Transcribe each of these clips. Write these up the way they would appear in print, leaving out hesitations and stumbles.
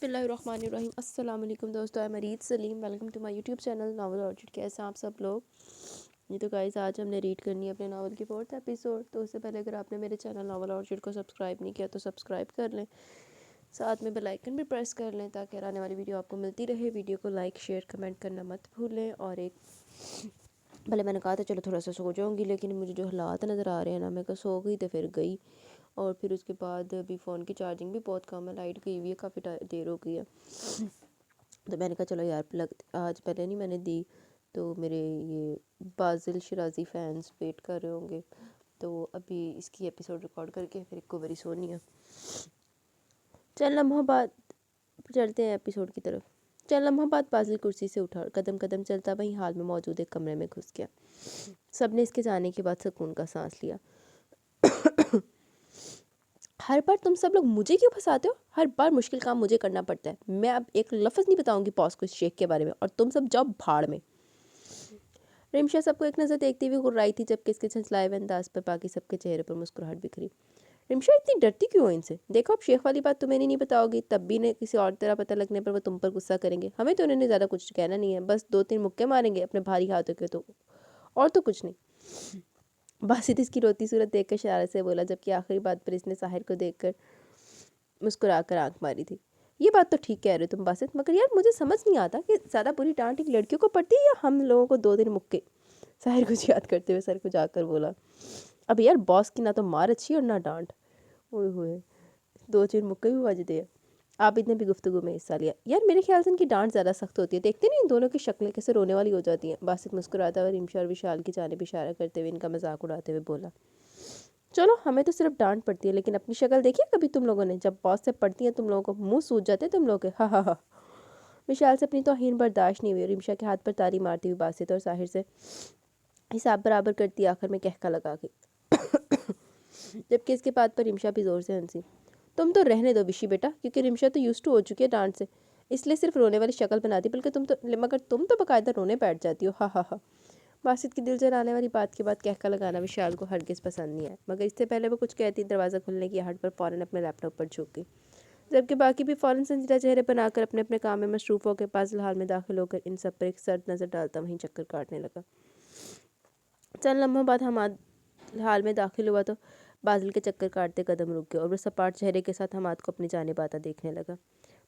बिस्मिल्लाहिर्रहमानिर्रहीम। अस्सलाम वालेकुम दोस्तों, I am Areed Saleem. Welcome to my YouTube channel Novel Orchid. कैसे हैं आप सब लोग? ये तो गाइस आज हमने रीड करनी है अपने नावल की 4th एपिसोड। तो उससे पहले अगर आपने मेरे चैनल नावल ऑर्चिड को सब्सक्राइब नहीं किया तो सब्सक्राइब कर लें, साथ में बेल आइकन भी प्रेस कर लें ताकि आने वाली वीडियो आपको मिलती रहे। वीडियो को लाइक शेयर कमेंट करना मत भूलें। और एक भले मैंने कहा था चलो थोड़ा सा सो जाऊँगी, लेकिन मुझे जो हालात नज़र आ रहे हैं ना, मैं कहा सो गई तो फिर गई। और फिर उसके बाद अभी फ़ोन की चार्जिंग भी बहुत कम है, लाइट गई हुई है, काफ़ी देर हो गई है। तो मैंने कहा चलो यार आज पहले नहीं मैंने दी, तो मेरे ये बाजिल शिराजी फैंस वेट कर रहे होंगे। तो अभी इसकी एपिसोड रिकॉर्ड करके फिर एक को बरी सोनी है। चल लम्हों बाद चलते हैं एपिसोड की तरफ। चल लम्हों बाद बाजिल कुर्सी से उठा और कदम कदम चलता वहीं हाल में मौजूद एक कमरे में घुस गया। सबने इसके जाने के बाद सुकून का सांस लिया। हर बार तुम सब लोग मुझे क्यों फंसाते हो? हर बार मुश्किल काम मुझे करना पड़ता है। मैं अब एक लफ्ज़ नहीं बताऊंगी बॉस को इस शेख के बारे में, और तुम सब जाओ भाड़ में। रिमशा सबको एक नज़र देखती हुई गुर्राई थी, जबकि इसके झंझलाए हुए अंदाज पर बाकी सबके चेहरे पर मुस्कुराहट बिखरी। रिमशा इतनी डरती क्यों हो इनसे? देखो अब शेख वाली बात तुम्हें नहीं बताओगी, तब भी ने किसी और तरह पता लगने पर वो तुम पर गुस्सा करेंगे। हमें तो उन्होंने ज़्यादा कुछ कहना नहीं है, बस 2-3 मुक्के मारेंगे अपने भारी हाथों के, तो और तो कुछ नहीं। बासित इसकी रोती सूरत देखकर शरारत से बोला, जबकि आखिरी बात पर इसने साहिर को देखकर मुस्कुराकर आंख मारी थी। ये बात तो ठीक कह रहे हो तुम बासित, मगर यार मुझे समझ नहीं आता कि ज़्यादा बुरी डांट एक लड़कियों को पड़ती है या हम लोगों को 2 दिन मुक्के। साहिर कुछ याद करते हुए सर को जाकर बोला, अब यार बॉस की ना तो मार अच्छी और ना डांट। ओए होए, 2-4 मुक्के भी बजते हैं। आबिद ने भी गुफ्तगू में हिस्सा लिया। यार मेरे ख्याल से इनकी डांट ज़्यादा सख्त होती है, देखते नहीं इन दोनों की शक्लें कैसे रोने वाली हो जाती हैं। बासित मुस्कुराता हुआ रिमशा और विशाल की जानिब इशारा करते हुए इनका मजाक उड़ाते हुए बोला, चलो हमें तो सिर्फ डांट पड़ती है, लेकिन अपनी शक्ल देखिए कभी तुम लोगों ने, जब बॉस से पड़ती है तुम लोगों को मुंह सूज जाते तुम लोग के। हा हा हा। विशाल से अपनी तौहीन बर्दाश्त नहीं हुई। रिमशा के हाथ पर ताली मारती हुई बासित और साहिर से हिसाब बराबर करती आखिर में कहका लगा गई। जबकि इसके बात पर रिमशा भी जोर से हंसी। तुम तो रहने दो विशी बेटा, क्योंकि रिमशा तो यूज टू हो चुकी है डांट से, इसलिए सिर्फ रोने वाली शक्ल बनाती, बल्कि मगर तुम तो बाकायदा रोने बैठ जाती हो। हा हा हा। बासित की दिल जलाने वाली बात के बाद कहका लगाना विशाल को हरगिज़ पसंद नहीं आया, मगर इससे पहले वो कुछ कहती दरवाज़ा खुलने की आहट पर फ़ौरन अपने लैपटॉप पर झुक गई। जबकि बाकी भी फ़ौरन संजीदा चेहरे बनाकर अपने अपने काम में मसरूफ़ होकर पाजिल हाल में दाखिल होकर इन सब पर एक सर्द नज़र डालता वहीं चक्कर काटने लगा। चंद लम्हों बाद हमाद हाल में दाखिल हुआ तो बाजिल के चक्कर काटते कदम रुक गए और वो सपाट चेहरे के साथ हमाद को अपनी जानिब आता देखने लगा।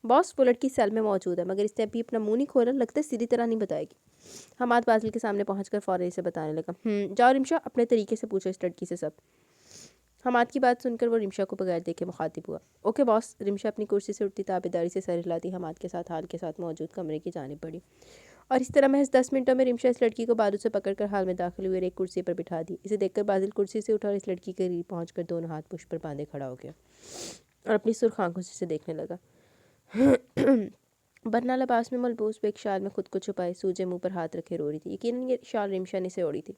बॉस वो लड़की सेल में मौजूद है, मगर इसने अभी अपना मुंह नहीं खोला, लगता है सीधी तरह नहीं बताएगी। हमाद बाजिल के सामने पहुंचकर फौरन इसे बताने लगा, जाओ रिमशा अपने तरीके से पूछो इस लड़की से सब। हमाद की बात सुनकर वो रिमशा को बगैर देखे मुखातिब हुआ। Okay boss. रिमशा अपनी कुर्सी से उठती ताबेदारी से सर हिलाती हमाद के साथ हाल के साथ मौजूद कमरे की जानिब बढ़ी, और इस तरह महज 10 मिनटों में रिमशा इस लड़की को बाजू से पकड़कर हाल में दाखिल हुए एक कुर्सी पर बिठा दी। इसे देखकर बाजिल कुर्सी से उठा और इस लड़की के करीब पहुंचकर दोनों हाथ पुष्प पर बांधे खड़ा हो गया और अपनी सुर्ख आंखों से देखने लगा। बरना लिबास में मलबूस वो एक शाल में खुद को छुपाए सूजे मुंह पर हाथ रखे रो रही थी। यकीनन ये शाल रिमशा ने से ओढ़ी थी।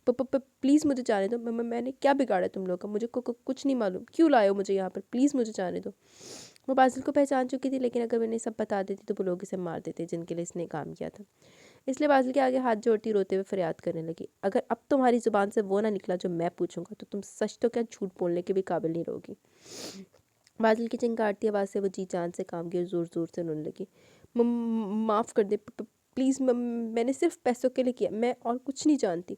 प्लीज़ मुझे जाने दो, मैंने क्या बिगाड़ा तुम लोग का? मुझे कुछ नहीं मालूम, क्यों लाए हो मुझे यहाँ पर? प्लीज़ मुझे जाने दो। वो बाजिल को पहचान चुकी थी, लेकिन अगर मैंने सब बता देती तो वो लोग इसे मार देते जिनके लिए इसने काम किया था। इसलिए बाजिल के आगे हाथ जोड़ती रोते हुए फरियाद करने लगी, अगर अब तुम्हारी ज़ुबान से वो ना निकला जो मैं पूछूंगा तो तुम सच तो क्या झूठ बोलने के भी काबिल नहीं रहोगी। बादल की चिंगारती आवाज़ से वो जी जान से काम की और ज़ोर ज़ोर से रोने लगी। माफ़ कर दे प्लीज़, मैंने सिर्फ पैसों के लिए किया, मैं और कुछ नहीं जानती।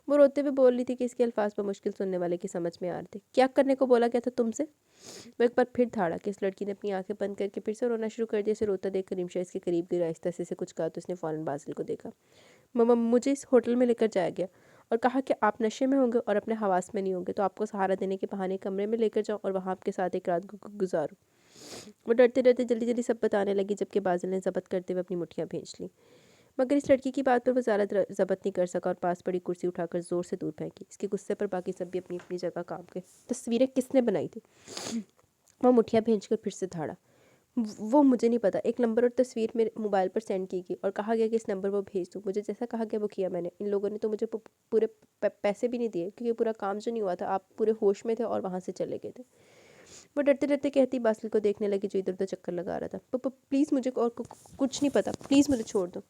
वो रोते हुए बोल रही थी कि इसके अल्फाज पर मुश्किल सुनने वाले की समझ में आ रहे थे। क्या करने को बोला गया था तुमसे? वो एक बार फिर धाड़ा कि इस लड़की ने अपनी आंखें बंद करके फिर से रोना शुरू कर दिया। इसे रोता देखकर रिमशा इसके करीब गई, आहिस्ता से कुछ कहा तो इसने फ़ौरन बाजिल को देखा। मम्मा मुझे इस होटल में लेकर जाया गया और कहा कि आप नशे में होंगे और अपने हवास में नहीं होंगे, तो आपको सहारा देने के बहाने कमरे में लेकर जाऊँ और वहाँ आपके साथ एक रात गुजारूँ। वो डरते डरते जल्दी जल्दी सब बताने लगी, जबकि बाजिल ने ज़ब्त करते हुए अपनी मुठ्ठियाँ भींच ली। मगर इस लड़की की बात पर वो ज़्यादा ज़ब्त नहीं कर सका और पास पड़ी कुर्सी उठाकर ज़ोर से दूर फेंकी। इसके गुस्से पर बाकी सब भी अपनी अपनी जगह काम के। तस्वीरें किसने बनाई थी? वो मुठ्ठियाँ भींचकर फिर से धाड़ा। वो मुझे नहीं पता, एक नंबर और तस्वीर मेरे मोबाइल पर सेंड की गई और कहा गया कि इस नंबर पर भेज दूँ। मुझे जैसा कहा गया वो किया मैंने। इन लोगों ने तो मुझे पूरे पैसे भी नहीं दिए, क्योंकि पूरा काम जो नहीं हुआ था, आप पूरे होश में थे और वहाँ से चले गए थे। वो डरते डरते कहती बासिल को देखने लगी जो इधर उधर चक्कर लगा रहा था। प्लीज़ मुझे और कुछ नहीं पता, प्लीज़ मुझे छोड़ दो।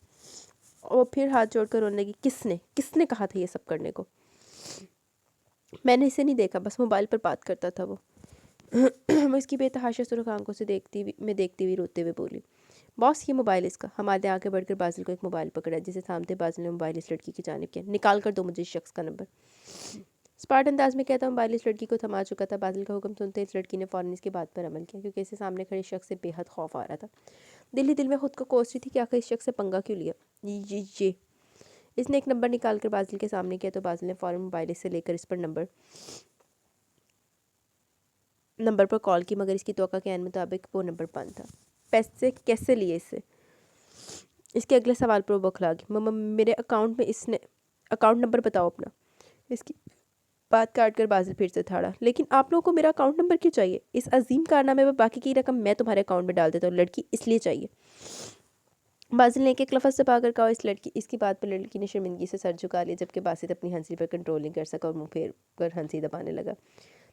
और फिर हाथ जोड़कर रोने लगी। किसने किसने कहा था ये सब करने को? मैंने इसे नहीं देखा, बस मोबाइल पर बात करता था वो। वो इसकी बेतहाशा सुर्ख आंखों से देखती हुई रोते हुए बोली, बॉस ये मोबाइल इसका। हमारे आगे बढ़कर बाजिल को एक मोबाइल पकड़ा जिसे सामने बाजिल ने मोबाइल इस लड़की की जानिब किया। निकाल कर दो मुझे इस शख्स का नंबर। स्पार्ट अंदाज में कहता मोबाइल इस लड़की को थमा चुका था। बाजिल का हुक्म सुनते इस लड़की ने फौरन इसकी बात पर अमल किया, क्योंकि इसे सामने खड़े शख्स से बेहद खौफ आ रहा था। दिल ही दिल में खुद को कोस रही थी कि आखिर इस शख्स से पंगा क्यों लिया। ये इसने एक नंबर निकाल कर बाजिल के सामने किया तो बाजिल ने फौरन मोबाइल इससे लेकर इस पर नंबर पर कॉल की, मगर इसकी तौका के ऐन मुताबिक वो नंबर बंद था। पैसे कैसे लिए इससे? इसके अगले सवाल पर वो बौखला गई। मम्मा मेरे अकाउंट में इसने अकाउंट नंबर बताओ अपना। इसकी बात काट कर बाजिल फिर से ठाड़ा, लेकिन आप लोगों को मेरा अकाउंट नंबर क्यों चाहिए? इस अजीम कारनामे में बाकी की रकम मैं तुम्हारे अकाउंट में डाल देता हूँ, लड़की इसलिए चाहिए। बाजिल ने एक लफ्ज़ से पाकर कहा। इसकी बात पर लड़की ने शर्मिंदगी से सर झुका लिया, जबकि बासित अपनी हंसी पर कंट्रोल नहीं कर सका और मुंह फेर कर हंसी दबाने लगा।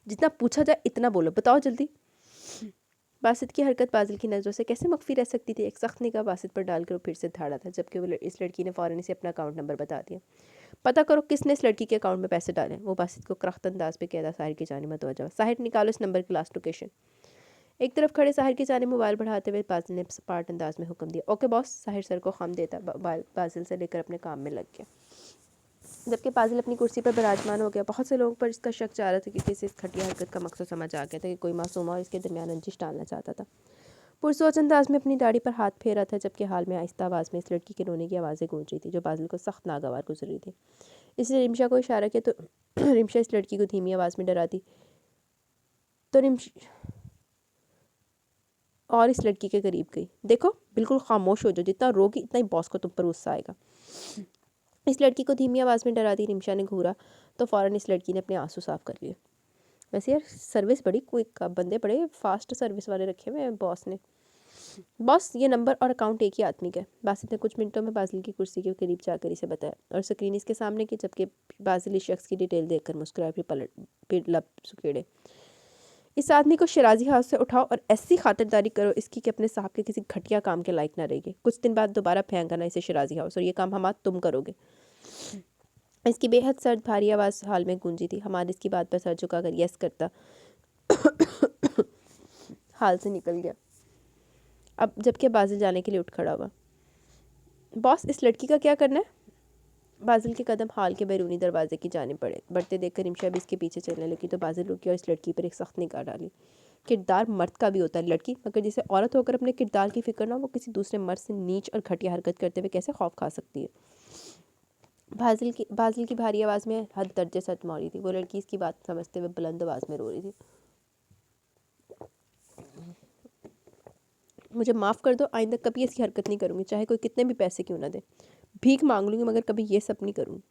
जितना पूछा जाए इतना बोलो, बताओ जल्दी। बासित की हरकत बाजिल की नज़रों से कैसे मख्फी रह सकती थी। एक सख्त निगाह बासित पर डालकर वो फिर से ठाड़ा था, जबकि वो इस लड़की ने फ़ौरन इसे अपना अकाउंट नंबर बता दिया। पता करो किसने इस लड़की के अकाउंट में पैसे डाले। वो बासित को करख्त अंदाज पे कहता साहिर की जानिब मतवज्जा। साहिर निकालो इस नंबर की लास्ट लोकेशन। एक तरफ खड़े साहिर की जानिब मोबाइल बढ़ाते हुए बाजिल ने स्पार्ट अंदाज में हुक्म दिया। Okay boss. साहिर सर को खम देता बाजिल से लेकर अपने काम में लग गया, जबकि बाजिल अपनी कुर्सी पर विराजमान हो गया। बहुत से लोगों पर इसका शक जा रहा था, क्योंकि इसे इस घटिया हरकत का मकसद समझ आ गया था कि कोई मासूमा और इसके दरमियान रंजिश डालना चाहता था। पुरसोच अंदाज में अपनी दाढ़ी पर हाथ फेरा था, जबकि हाल में आहिस्ता आवाज़ में इस लड़की के रोने की आवाज़ें गूंज रही थी, जो बाजिल को सख्त नागवार गुजर रही थी। इसने रिमशा को इशारा किया तो रिमशा इस लड़की को धीमी आवाज़ में डराती तो और इस लड़की के करीब गई। देखो बिल्कुल खामोश हो जाओ, जितना रोगी इतना ही बॉस को तुम पर गुस्सा आएगा। इस लड़की को धीमी आवाज़ में डरा दी। रिमशा ने घूरा तो फ़ौरन इस लड़की ने अपने आंसू साफ कर लिए। वैसे यार सर्विस बड़ी क्विक, बंदे बड़े फास्ट सर्विस वाले रखे हुए हैं बॉस ने। बॉस ये नंबर और अकाउंट एक ही आदमी का है। बासित ने कुछ मिनटों में बाजिल की कुर्सी के करीब जाकर इसे बताया और स्क्रीन इसके सामने की, जबकि बाजिल इस शख्स की डिटेल देखकर मुस्कुराए फिर लब सुकेड़े। इस आदमी को शराजी हाथ से उठाओ और ऐसी खातिरदारी करो इसकी कि अपने साहब के किसी घटिया काम के लायक ना रहेगी। कुछ दिन बाद दोबारा फेंक आना इसे शराजी हाउस, और ये काम हमारा तुम करोगे। इसकी बेहद सर्द भारी आवाज़ हाल में गूंजी थी। हमारे इसकी बात पर सर झुकाकर यस करता हाल से निकल गया। अब जबकि बाजिल जाने के लिए उठ खड़ा हुआ। बॉस इस लड़की का क्या करना है? बाजिल के कदम हाल के बैरूनी दरवाजे की जानिब बढ़ते देखकर रिमशा भी इसके पीछे चलने लगी तो बाजिल रुकी और इस लड़की पर एक सख्त निगाह डाली। किरदार मर्द का भी होता है लड़की, मगर जिसे औरत होकर अपने किरदार की फिक्र ना, वो किसी दूसरे मर्द से नीच और घटिया हरकत करते हुए कैसे खौफ खा सकती है। बाजिल की भारी आवाज़ में हद दर्जे सदमा रही थी। वो लड़की इसकी बात समझते हुए बुलंद आवाज़ में रो रही थी। मुझे माफ़ कर दो, आइंदा कभी ऐसी हरकत नहीं करूँगी, चाहे कोई कितने भी पैसे क्यों ना दे। भीख मांग लूँगी मगर कभी ये सब नहीं करूँगी।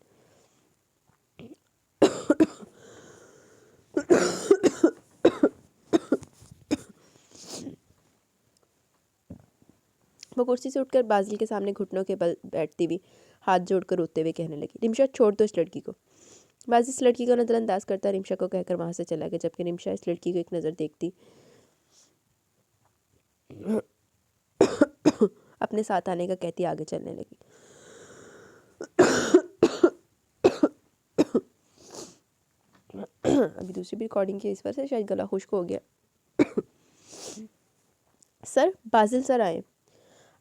वो कुर्सी से उठकर बाजिल के सामने घुटनों के बल बैठती हुई हाथ जोड़कर रोते हुए कहने लगी, रिमशा छोड़ दो इस लड़की को। बाजिल इस लड़की को नज़रअंदाज करता रिमशा को कहकर वहाँ से चला गया, जबकि रिमशा इस लड़की को एक नज़र देखती अपने साथ आने का कहती आगे चलने लगी। अभी दूसरी भी रिकॉर्डिंग की, इस वजह से शायद गला खुश्क हो गया। सर बाजिल सर आए।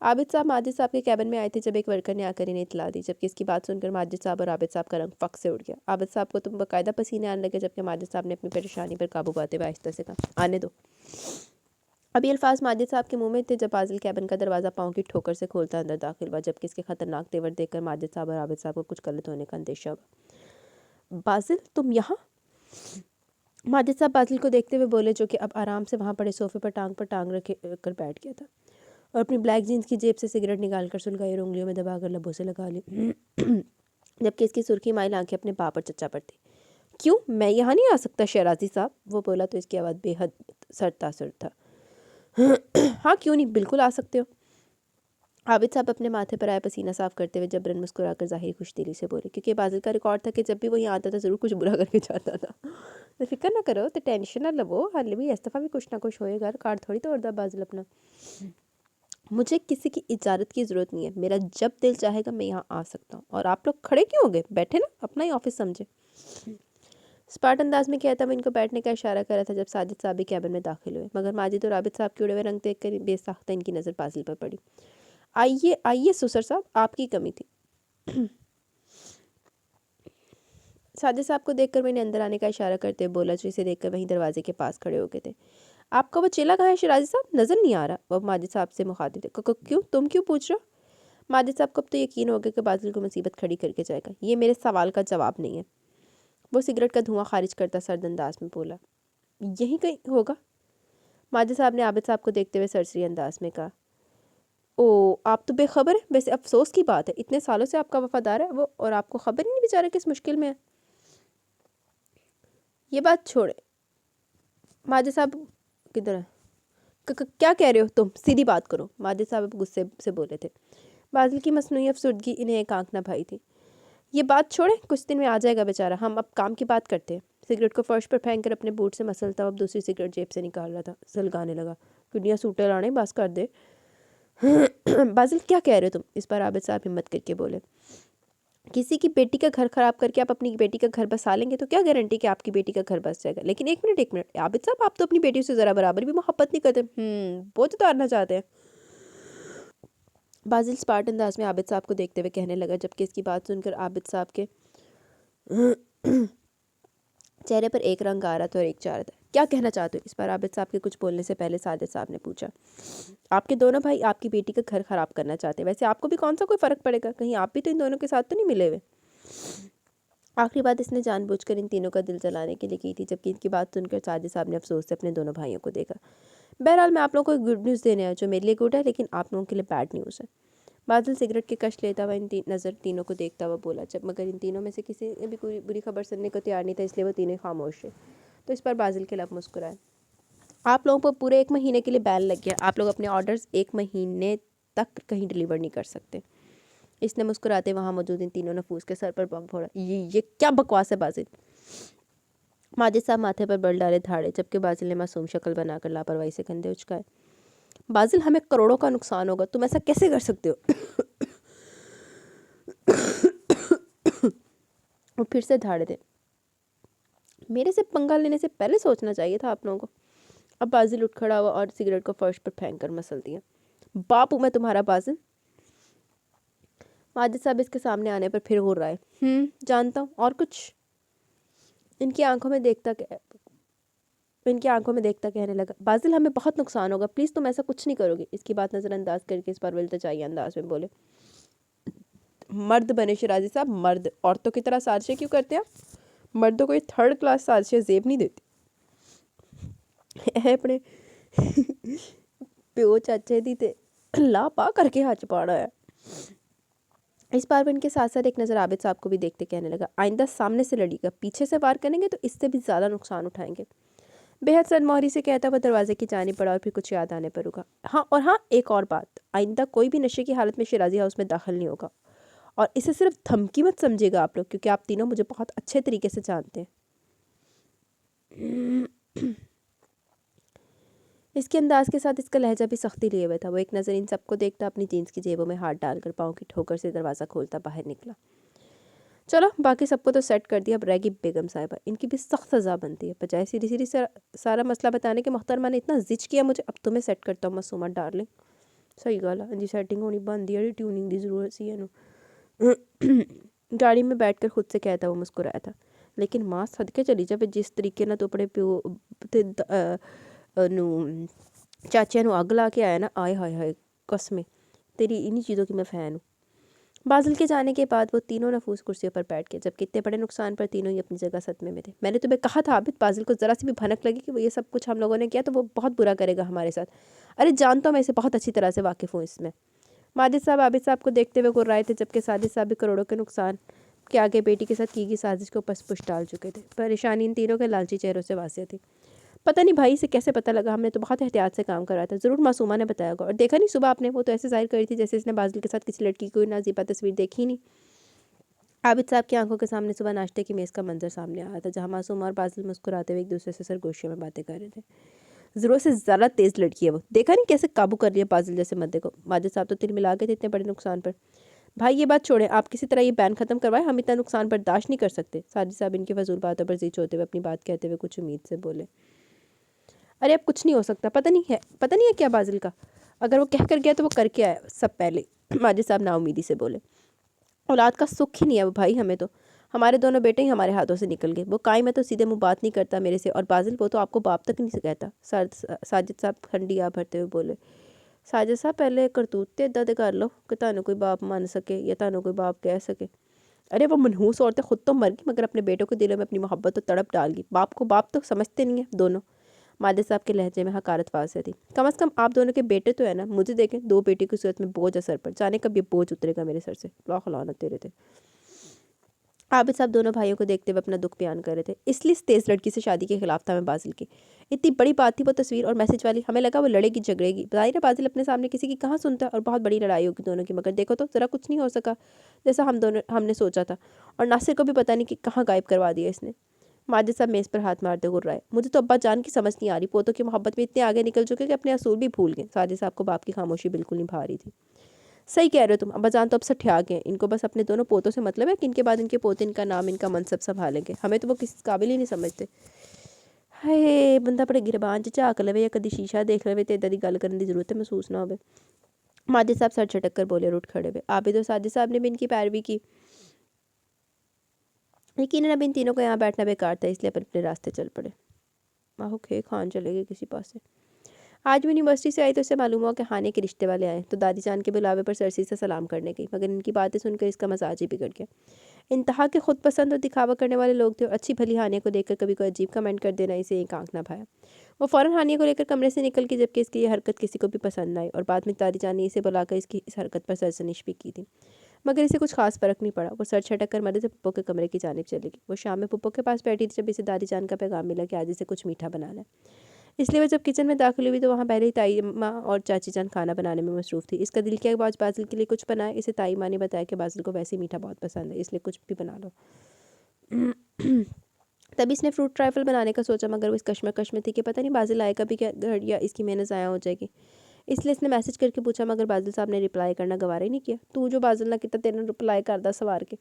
आबिद साहब माजिद साहब के कैबिन में आए थे जब एक वर्कर ने आकर इन्हें इतला दी, जबकि इसकी बात सुनकर माजिद साहब और आबिद साहब का रंग फक से उड़ गया। आबिद साहब को तो बाकायदा पसीने आने लगे, जबकि माजिद साहब ने अपनी परेशानी पर काबू पाते हुए आहिस्ता से कहा, आने दो। अभी अल्फाज माजिद साहब के मुंह में थे जब बाजिल कैबिन का दरवाज़ा पाँव की ठोकर से खोलता अंदर दाखिल हुआ, जबकि इसके खतरनाक तेवर देखकर माजिद साहब और आबिद साहब को कुछ गलत होने का अंदेशा हुआ। बाजिल तुम यहाँ? माजिद साहब बाजिल को देखते हुए बोले, जो कि अब आराम से वहाँ पड़े सोफे पर टांग रखे कर बैठ गया था और अपनी ब्लैक जीन्स की जेब से सिगरेट निकालकर सुलगाई और उंगलियों में दबाकर लबों से लगा ली, जबकि इसकी सुर्खी माइल आंखें अपने पाँव पर चच्चा पर थी। क्यों मैं यहाँ नहीं आ सकता शहराजी साहब? वो बोला तो इसकी आवाज़ बेहद सरतासर था। हाँ क्यों नहीं, बिल्कुल आ सकते हो। आबिद साहब अपने माथे पर आए पसीना साफ करते हुए जबरन मुस्कुराकर ज़ाहिर खुशदिली से बोले, क्योंकि बाजिल का रिकॉर्ड था कि जब भी वो यहाँ आता था ज़रूर कुछ बुरा करके जाता था। तो फिक्र ना करो, तो टेंशन ना लो, हाल भी इस दफ़ा भी कुछ ना कुछ होएगा। रिकॉर्ड थोड़ी तोड़ता बाजिल अपना। मुझे किसी की इजाज़त की ज़रूरत नहीं है, मेरा जब दिल चाहेगा मैं यहाँ आ सकता हूँ। और आप लोग खड़े क्यों हो गए? बैठे ना, अपना ही ऑफिस समझे। स्पार्ट अंदाज में कहता हुआ इनको बैठने का इशारा कर रहा था जब साजिद साहब भी कैबिन में दाखिल हुए, मगर माजिद और आबिद साहब के उड़े हुए रंग देख कर बेसाख्ता इनकी नज़र बाजिल पर पड़ी। आइए आइए सुसर साहब, आपकी कमी थी। साजिद साहब को देखकर मैंने अंदर आने का इशारा करते हुए बोला, जो इसे देखकर वहीं दरवाजे के पास खड़े हो गए थे। आपका वो चेला कहाँ है शिराजी साहब? नज़र नहीं आ रहा। वो माजिद साहब से मुखातिब थे। क्यों, तुम क्यों पूछ रहे हो? माजिद साहब को अब तो यकीन हो गया कि बादल को मुसीबत खड़ी करके जाएगा। ये मेरे सवाल का जवाब नहीं है। वो सिगरेट का धुआं खारिज करता सर्द अंदाज में बोला। यहीं कहीं होगा। माजिद साहब ने आबिद साहब को देखते हुए सरसरी अंदाज में कहा। ओ, आप तो बेखबर है। वैसे अफसोस की बात है, इतने सालों से आपका वफादार है वो, और आपको खबर ही नहीं बेचारा किस मुश्किल में है। ये बात छोड़े। माजिद साहब किधर है? क्या कह रहे हो तुम? सीधी बात करो। माजिद साहब गुस्से से बोले थे। बादल की मसनूई अफसुर्दगी इन्हें एक आंख न भाई थी। ये बात छोड़े, कुछ दिन में आ जाएगा बेचारा। हम अब काम की बात करते हैं। सिगरेट को फर्श पर फेंक कर अपने बूट से मसलता अब दूसरी सिगरेट जेब से निकाल रहा था। सलगाने लगा। दुनिया सूटे लाने बस कर दे। बादल क्या कह रहे हो तुम? इस पर आबिद साहब हिम्मत करके बोले। किसी की बेटी का घर खराब करके आप अपनी बेटी का घर बसा लेंगे तो क्या गारंटी कि आपकी बेटी का घर बस जाएगा? लेकिन एक मिनट आबिद साहब, आप तो अपनी बेटी से ज़रा बराबर भी मोहब्बत नहीं करते। बोझ उतारना चाहते हैं। बाजिल स्पार्ट अंदाज में आबिद साहब को देखते हुए कहने लगा, जबकि इसकी बात सुनकर आबिद साहब के चेहरे पर एक रंग आ रहा था और एक चाह रहा था। क्या कहना चाहते हो? इस पर आबिद साहब के कुछ बोलने से पहले साजिद साहब ने पूछा। आपके दोनों भाई आपकी बेटी का घर खराब करना चाहते हैं। वैसे आपको भी कौन सा कोई फ़र्क पड़ेगा? कहीं आप भी तो इन दोनों के साथ तो नहीं मिले हुए? आखिरी बात इसने जानबूझकर इन तीनों का दिल जलाने के लिए की थी, जबकि इनकी बात सुनकर साजिद साहब ने अफसोस से अपने दोनों भाइयों को देखा। बहरहाल मैं आप लोगों को गुड न्यूज़ देने आया, जो मेरे लिए गुड है लेकिन आप लोगों के लिए बैड न्यूज़ है। बादल सिगरेट के कश लेता हुआ नज़र तीनों को देखता हुआ बोला, जब मगर इन तीनों में से किसी ने भी कोई बुरी खबर सुनने को तैयार नहीं था, इसलिए वो तीनों खामोश थे। तो इस पर बादल के लब मुस्कुराए। आप लोगों को पूरे 1 महीने के लिए बैन लग गया। आप लोग अपने ऑर्डर्स 1 महीने तक कहीं डिलीवर नहीं कर सकते। इसने मुस्कुराते वहाँ मौजूद इन तीनों नफूस के सर पर बम फोड़ा। ये क्या बकवास है बाजिल? माजिद साहब माथे पर बल डाले धाड़े, जबकि बाजिल ने मासूम शक्ल बनाकर लापरवाही से कंधे उचकाए। बाजिल, हमें करोड़ों का नुकसान होगा, तुम ऐसा कैसे कर सकते हो? वो फिर से धाड़े थे। मेरे से पंगा लेने से पहले सोचना चाहिए था आप लोगों को। अब बाजिल उठ खड़ा हुआ और सिगरेट को फर्श पर फेंक कर मसल दिया। बाप हूँ मैं तुम्हारा बाजिल। माजिद साहब इसके सामने आने पर फिर घूर रहा है। जानता हूँ। और कुछ? इनकी आंखों में देखता कहने लगा। बाजिल, हमें बहुत नुकसान होगा, प्लीज़ तुम ऐसा कुछ नहीं करोगे। इसकी बात नज़रअंदाज करके इस पर विल्तजाई अंदाज में बोले। मर्द बने शिराजी साहब, मर्द। औरतों की तरह साजिशें क्यों करते हैं? मर्दों को ये 3rd क्लास साजिशें जेब नहीं देती। अपने प्यो चाचे दी ते ला पा करके हाथ पाड़ा है। इस बार वो इनके साथ साथ एक नज़र आबिद साहब को भी देखते कहने लगा, आइंदा सामने से लड़ीगा, पीछे से वार करेंगे तो इससे भी ज़्यादा नुकसान उठाएंगे। बेहद सनमोहरी से कहता हुआ दरवाजे की जानी पड़ा और फिर कुछ याद आने पर रुका। हाँ, एक और बात, आइंदा कोई भी नशे की हालत में शिराजी हाउस में दाखिल नहीं होगा। और इसे सिर्फ धमकी मत समझिएगा आप लोग, क्योंकि आप तीनों मुझे बहुत अच्छे तरीके से जानते हैं। इसके अंदाज के साथ इसका लहजा भी सख्ती लिए हुआ था। वो एक नज़र इन सबको देखता अपनी जीन्स की जेबों में हाथ डालकर पाँव की ठोकर से दरवाज़ा खोलता बाहर निकला। चलो, बाकी सबको तो सेट कर दिया, अब रहेगी बेगम साहिबा। इनकी भी सख्त सज़ा बनती है। बजाय सीधी सीधी सारा मसला बताने के मोहतरमा ने इतना जिच किया मुझे। अब तुम्हें सेट करता हूँ मासूमा डार्लिंग। सही गल है जी, सेटिंग होनी बनती है, ट्यूनिंग की ज़रूरत सी है। गाड़ी में बैठकर खुद से कहता वो मुस्कुराया था, लेकिन माँ सदके चली जावे, जिस तरीके ना तो अपने प्यो चाचे नू अग ला के आया ना, आए हाय हाय कसमें, तेरी इन्हीं चीज़ों की मैं फ़ैन हूँ। बाजिल के जाने के बाद वो तीनों नफूस कुर्सियों पर बैठ गए, जबकि इतने बड़े नुकसान पर तीनों ही अपनी जगह सदमे में थे। मैंने तुम्हें कहा था आबिद, बाजिल को ज़रा सी भी भनक लगी कि वो ये सब कुछ हम लोगों ने किया तो वो बहुत बुरा करेगा हमारे साथ। अरे जानता हूँ, मैं इसे बहुत अच्छी तरह से वाकिफ़ हूँ इसमें। माजिद साहब आबिद साहब को देखते हुए गुर्राए थे, जबकि साजिद साहब भी करोड़ों के नुकसान के आगे बेटी के साथ की गई साजिश को पसपुश डाल चुके थे। परेशानी इन तीनों के लालची चेहरों से वाज़ेह थी। पता नहीं भाई, इसे कैसे पता लगा? हमने तो बहुत एहतियात से काम करा था। ज़रूर मासूमा ने बताया होगा। और देखा नहीं सुबह आपने, वो तो ऐसे जाहिर करी थी जैसे इसने बाजिल के साथ किसी लड़की की कोई नाजीबा तस्वीर देखी नहीं। आबिद साहब की आंखों के सामने सुबह नाश्ते की मेज़ का मंजर सामने आया था, जहाँ मासूम और बाजिल मुस्कुराते हुए एक दूसरे से सरगोशियों में बातें कर रहे थे। ज़रूरत से ज़्यादा तेज़ लड़की है वो। देखा नहीं कैसे काबू कर लिया बाजिल जैसे मद्दे को? माजिद साहब तो तिल मिला गए थे इतने बड़े नुकसान पर। بھائی یہ بات چھوڑیں، آپ کسی طرح یہ بین ختم کروائیں، ہم اتنا نقصان برداشت نہیں کر سکتے۔ ساجد صاحب ان کی فضول باتوں پر زیچ ہوتے ہوئے اپنی بات کہتے ہوئے کچھ امید سے بولے۔ ارے اب کچھ نہیں ہو سکتا، پتہ نہیں ہے کیا بازل کا، اگر وہ کہہ کر گیا تو وہ کر کے آیا سب پہلے۔ ماجد صاحب نا امیدی سے بولے۔ اولاد کا سکھ ہی نہیں ہے وہ بھائی ہمیں تو، ہمارے دونوں بیٹے ہی ہمارے ہاتھوں سے نکل گئے۔ وہ قائم ہے تو سیدھے منہ بات نہیں کرتا میرے سے، اور بازل وہ تو آپ کو باپ تک نہیں کہتا۔ ساجد صاحب ٹھنڈی آ بھرتے ہوئے بولے۔ ساجد صاحب پہلے کرتوت تے ادھا دے کر لو کہ تانوں کوئی باپ مان سکے یا تانوں کوئی باپ کہہ سکے۔ ارے وہ منحوس عورتیں خود تو مر گئی مگر اپنے بیٹوں کے دلوں میں اپنی محبت تو تڑپ ڈال گی۔ باپ کو باپ تو سمجھتے نہیں ہیں دونوں۔ ماجد صاحب کے لہجے میں حقارت واضح تھی۔ کم از کم آپ دونوں کے بیٹے تو ہیں نا، مجھے دیکھیں، 2 بیٹی کی صورت میں بوجھ سر پر، جانے کب یہ بوجھ اترے گا میرے سر سے، لاکھ لعنت تیرے تھے۔ عابد صاحب دونوں بھائیوں کو دیکھتے ہوئے اپنا دکھ بیان کر رہے تھے۔ اس لیے اس تیز لڑکی سے شادی کے خلاف تھا میں بازل کی، اتنی بڑی بات تھی وہ تصویر اور میسج والی، ہمیں لگا وہ لڑے گی جھگڑے گی۔ ظاہر ہے بازل اپنے سامنے کسی کی کہاں سنتا ہے، اور بہت بڑی لڑائی ہوگی دونوں کی، مگر دیکھو تو ذرا کچھ نہیں ہو سکا جیسا ہم نے سوچا تھا، اور ناصر کو بھی پتہ نہیں کہ کہاں غائب کروا دیا اس نے۔ ماجد صاحب میز پر ہاتھ مارتے غرائے۔ مجھے تو ابا جان کی سمجھ نہیں آ رہی، پوتوں کی محبت میں اتنے آگے نکل چکے کہ اپنے اصول بھی بھول گئے۔ ساجد صاحب کو باپ کی خاموشی بالکل نہیں بھا رہی تھی۔ صحیح کہہ رہے ہو تم، ابا جان تو اب سے ٹھیا گئے ہیں، ان کو بس اپنے دونوں پوتوں سے مطلب ہے کہ ان کے بعد ان کے پوتے ان کا نام ان کا منصب سنبھالیں گے، ہمیں تو وہ کسی قابل ہی نہیں سمجھتے۔ ہائے بندہ بڑے گربان جھاک لوے یا کدی شیشہ دیکھ لوے تے ادھا دی گل کرنے دی ضرورت محسوس نہ ہوئے۔ ماجد صاحب سر جھٹک کر بولے اور اٹھ کھڑے ہوئے۔ عابد اور ساجد صاحب نے بھی ان کی پیروی کی۔ یقیناً اب ان تینوں کو یہاں بیٹھنا بیکار تھا، اس لیے اپنے راستے چل پڑے۔ آہو کھے خان چلے گئے کسی پاس سے۔ آج بھی یونیورسٹی سے آئی تو اسے معلوم ہوا کہ ہانے کے رشتے والے آئے تو دادی جان کے بلاوے پر سرسی سے سلام کرنے گئی، مگر ان کی باتیں سن کر اس کا مزاج ہی بگڑ گیا۔ انتہا کے خود پسند اور دکھاوا کرنے والے لوگ تھے، اور اچھی بھلی ہانیہ کو دیکھ کر کبھی کوئی عجیب کمنٹ کر دینا اسے ایک آنکھ نہ بھایا۔ وہ فوراً ہانیہ کو لے کر کمرے سے نکل گئی، جبکہ اس کی یہ حرکت کسی کو بھی پسند نہ آئی، اور بعد میں دادی جان نے اسے بلا کر اس کی اس حرکت پر سرزنش بھی کی تھی، مگر اسے کچھ خاص فرق نہیں پڑا۔ وہ سر چھٹک کر مدد سے پپو کے کمرے کی جانب چلے گئی۔ وہ شام میں پپو کے پاس بیٹھی تھی جب اسے دادی جان کا پیغام ملا کہ آج اسے کچھ میٹھا بنانا ہے، اس لیے وہ جب کچن میں داخل ہوئی تو وہاں پہلے ہی تائی ماں اور چاچی جان کھانا بنانے میں مصروف تھی۔ اس کا دل کیا کہ بازل کے لیے کچھ بنائے، اسے تائی ماں نے بتایا کہ بازل کو ویسے میٹھا بہت پسند ہے، اس لیے کچھ بھی بنا لو۔ تبھی اس نے فروٹ ٹرائفل بنانے کا سوچا، مگر وہ اس کشمکش میں تھی کہ پتہ نہیں بازل آئے کبھی کیا گھر یا اس کی محنت ضائع ہو جائے گی، اس لیے اس نے میسج کر کے پوچھا، مگر بازل صاحب نے رپلائی کرنا گوارا ہی نہیں کیا۔ تو جو بازل نہ کتا تیرے رپلائی کردہ سوار کے۔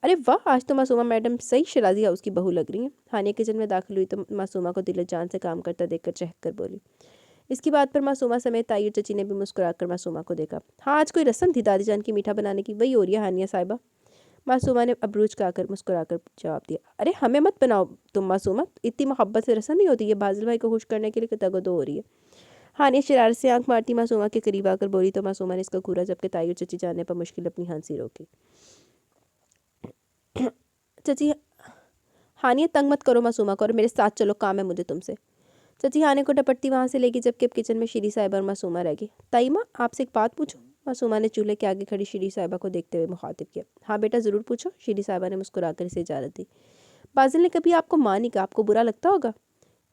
ارے واہ، آج تو معصومہ میڈم صحیح شیرازی ہاؤس کی بہو لگ رہی ہیں۔ ہانیہ کچن میں داخل ہوئی تو معصومہ کو دل و جان سے کام کرتا دیکھ کر چہک کر بولی۔ اس کی بات پر معصومہ سمیت تائی اور چچی نے بھی مسکرا کر معصومہ کو دیکھا۔ ہاں آج کوئی رسم تھی دادی جان کی میٹھا بنانے کی، وہی ہو رہی ہے ہانیہ صاحبہ۔ معصومہ نے ابروج کا کر مسکرا کر جواب دیا۔ ارے ہمیں مت بناؤ تم معصومہ، اتنی محبت سے رسم نہیں ہوتی، یہ بازل بھائی کو خوش کرنے کے لیے تگودو ہو رہی ہے۔ ہانیہ شرارت سے آنکھ مارتی معصومہ کے قریب آ کر بولی تو معصومہ نے اس کا گھورا، جبکہ تائی اور چچی جاننے پر مشکل اپنی ہنسی روکی۔ چچی ہانیہ تنگ مت کرو معصومہ کو اور میرے ساتھ چلو، کام ہے مجھے تم سے۔ چچی ہانیہ کو ڈپٹتی وہاں سے لے گی، جبکہ اب کچن میں شیری صاحبہ اور معصومہ رہ گئی۔ تائی ماں آپ سے ایک بات پوچھوں؟ معصومہ نے چولہے کے آگے کھڑی شیری صاحبہ کو دیکھتے ہوئے مخاطب کیا۔ ہاں بیٹا ضرور پوچھو، شیری صاحبہ نے مسکرا کر اسے اجازت دی۔ بازل نے کبھی آپ کو ماں نہیں کہا، آپ کو برا لگتا ہوگا؟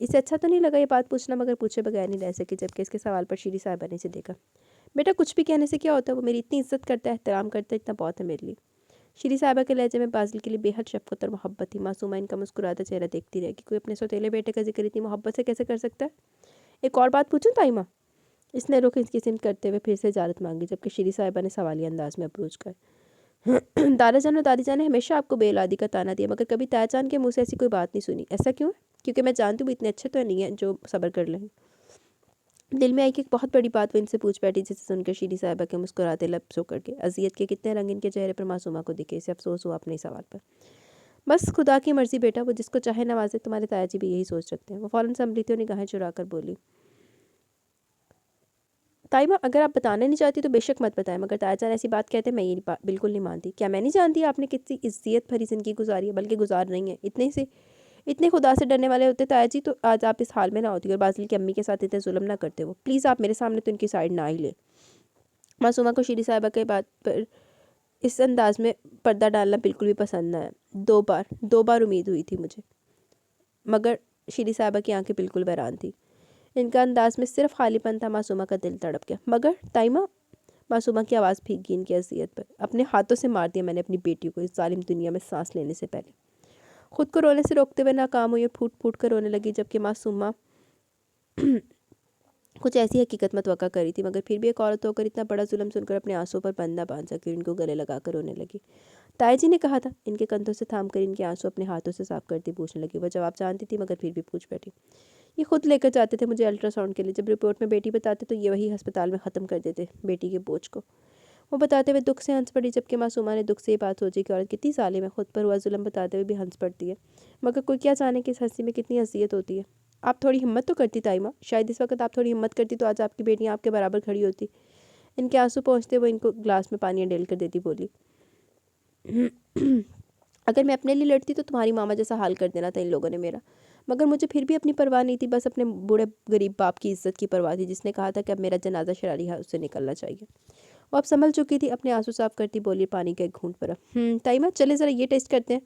اسے اچھا تو نہیں لگا یہ بات پوچھنا، مگر پوچھے بغیر نہیں رہ سکی، جبکہ اس کے سوال پر شیری صاحبہ نے اسے دیکھا۔ بیٹا کچھ بھی کہنے سے کیا ہوتا ہے، وہ میری اتنی عزت کرتا ہے، احترام کرتا ہے، اتنا بہت ہے میرے لیے۔ شیری صاحبہ کے لہجے میں بازل کے لیے بے حد شفقت اور محبت تھی۔ معصومہ ان کا مسکراتا چہرہ دیکھتی رہے گی، کوئی اپنے سوتیلے بیٹے کا ذکر اتنی محبت سے کیسے کر سکتا ہے؟ ایک اور بات پوچھوں تائی ماں؟ اس نے رخ اس کی سمت کرتے ہوئے پھر سے اجازت مانگی، جبکہ شیری صاحبہ نے سوالیہ انداز میں اپروچ کر۔ دادا جان اور دادی جان نے ہمیشہ آپ کو بے اولادی کا تانا دیا، مگر کبھی تایا جان کے منہ سے ایسی کوئی بات نہیں سنی، ایسا کیوں ہے؟ کیونکہ میں جانتی ہوں وہ اتنے اچھے تو نہیں ہیں جو صبر کر لیں۔ دل میں آئی کہ ایک بہت بڑی بات وہ ان سے پوچھ بیٹھی، جسے سن کر شیری صاحبہ کے مسکراتے لب سکڑ کے اذیت کے کتنے رنگ ان کے چہرے پر معصومہ کو دکھے۔ اسے افسوس ہوا اپنے سوال پر۔ بس خدا کی مرضی بیٹا، وہ جس کو چاہے نوازے، تمہارے تایا جی بھی یہی سوچ رکھتے ہیں۔ وہ فوراً سنبھلی اور نگاہیں چرا کر بولی۔ تائی ماں اگر آپ بتانا نہیں چاہتی تو بے شک مت بتائیں، مگر تایا جان ایسی بات کہتے ہیں میں یہ بالکل نہیں مانتی۔ کیا میں نہیں جانتی آپ نے کتنی عزت بھری زندگی گزاری ہے، بلکہ گزار رہی ہیں؟ اتنے خدا سے ڈرنے والے ہوتے تایا جی تو آج آپ اس حال میں نہ ہوتی، اور بازل کی امی کے ساتھ اتنے ظلم نہ کرتے وہ۔ پلیز آپ میرے سامنے تو ان کی سائڈ نہ ہی لیں۔ معصومہ کو شیری صاحبہ کے بات پر اس انداز میں پردہ ڈالنا بالکل بھی پسند نہ ہے۔ دو بار امید ہوئی تھی مجھے، مگر شیری صاحبہ کی آنکھیں بالکل ویران تھی، ان کا انداز میں صرف خالی پن تھا۔ معصومہ کا دل تڑپ گیا۔ مگر تائی ماں، معصومہ کی آواز بھیگ گئی ان کی اذیت پر۔ اپنے ہاتھوں سے مار دیا میں نے اپنی بیٹی کو اس ظالم دنیا میں سانس لینے سے پہلے۔ خود کو رونے سے روکتے ہوئے ناکام ہوئی اور پھوٹ پھوٹ کر رونے لگی، جبکہ معصومہ कुछ ऐसी हकीकत मतवक्का करी थी, मगर फिर भी एक औरत होकर इतना बड़ा जुल्म सुनकर अपने आंसुओं पर बंद ना बांध सकी, उनको गले लगाकर रोने लगी। ताया जी ने कहा था, इनके कंधों से थाम कर इनके आंसू अपने हाथों से साफ करती पूछने लगी। वह जवाब जानती थी मगर फिर भी पूछ बैठी। ये खुद लेकर जाते थे मुझे अल्ट्रासाउंड के लिए। जब रिपोर्ट में बेटी बताते तो ये वही अस्पताल में ख़त्म कर देते बेटी के बोझ को। वो बताते हुए दुख से हंस पड़ी, जबकि मासूमा ने दुख से ये बात सोची कि औरत कितनी साली में खुद पर हुआ जुल्म बताते हुए भी हंस पड़ती है। मगर कोई क्या जाने कि इस हंसी में कितनी हसीयत होती है। आप थोड़ी हिम्मत तो करती ताई माँ, शायद इस वक्त आप थोड़ी हिम्मत करती तो आज आपकी बेटियाँ आपके बराबर खड़ी होती। इनके आंसू पहुँचते वो इनको ग्लास में पानी डेल कर देती बोली, अगर मैं अपने लिए लड़ती तो तुम्हारी मामा जैसा हाल कर देना था इन लोगों ने मेरा। मगर मुझे फिर भी अपनी परवाह नहीं थी, बस अपने बूढ़े गरीब बाप की इज्जत की परवाह थी, जिसने कहा था कि अब मेरा जनाजा शरारी हाथ से निकलना चाहिए। वो अब संभल चुकी थी, अपने आंसू साफ करती बोली पानी का एक घूंट पर। ताई माँ चले ज़रा ये टेस्ट करते हैं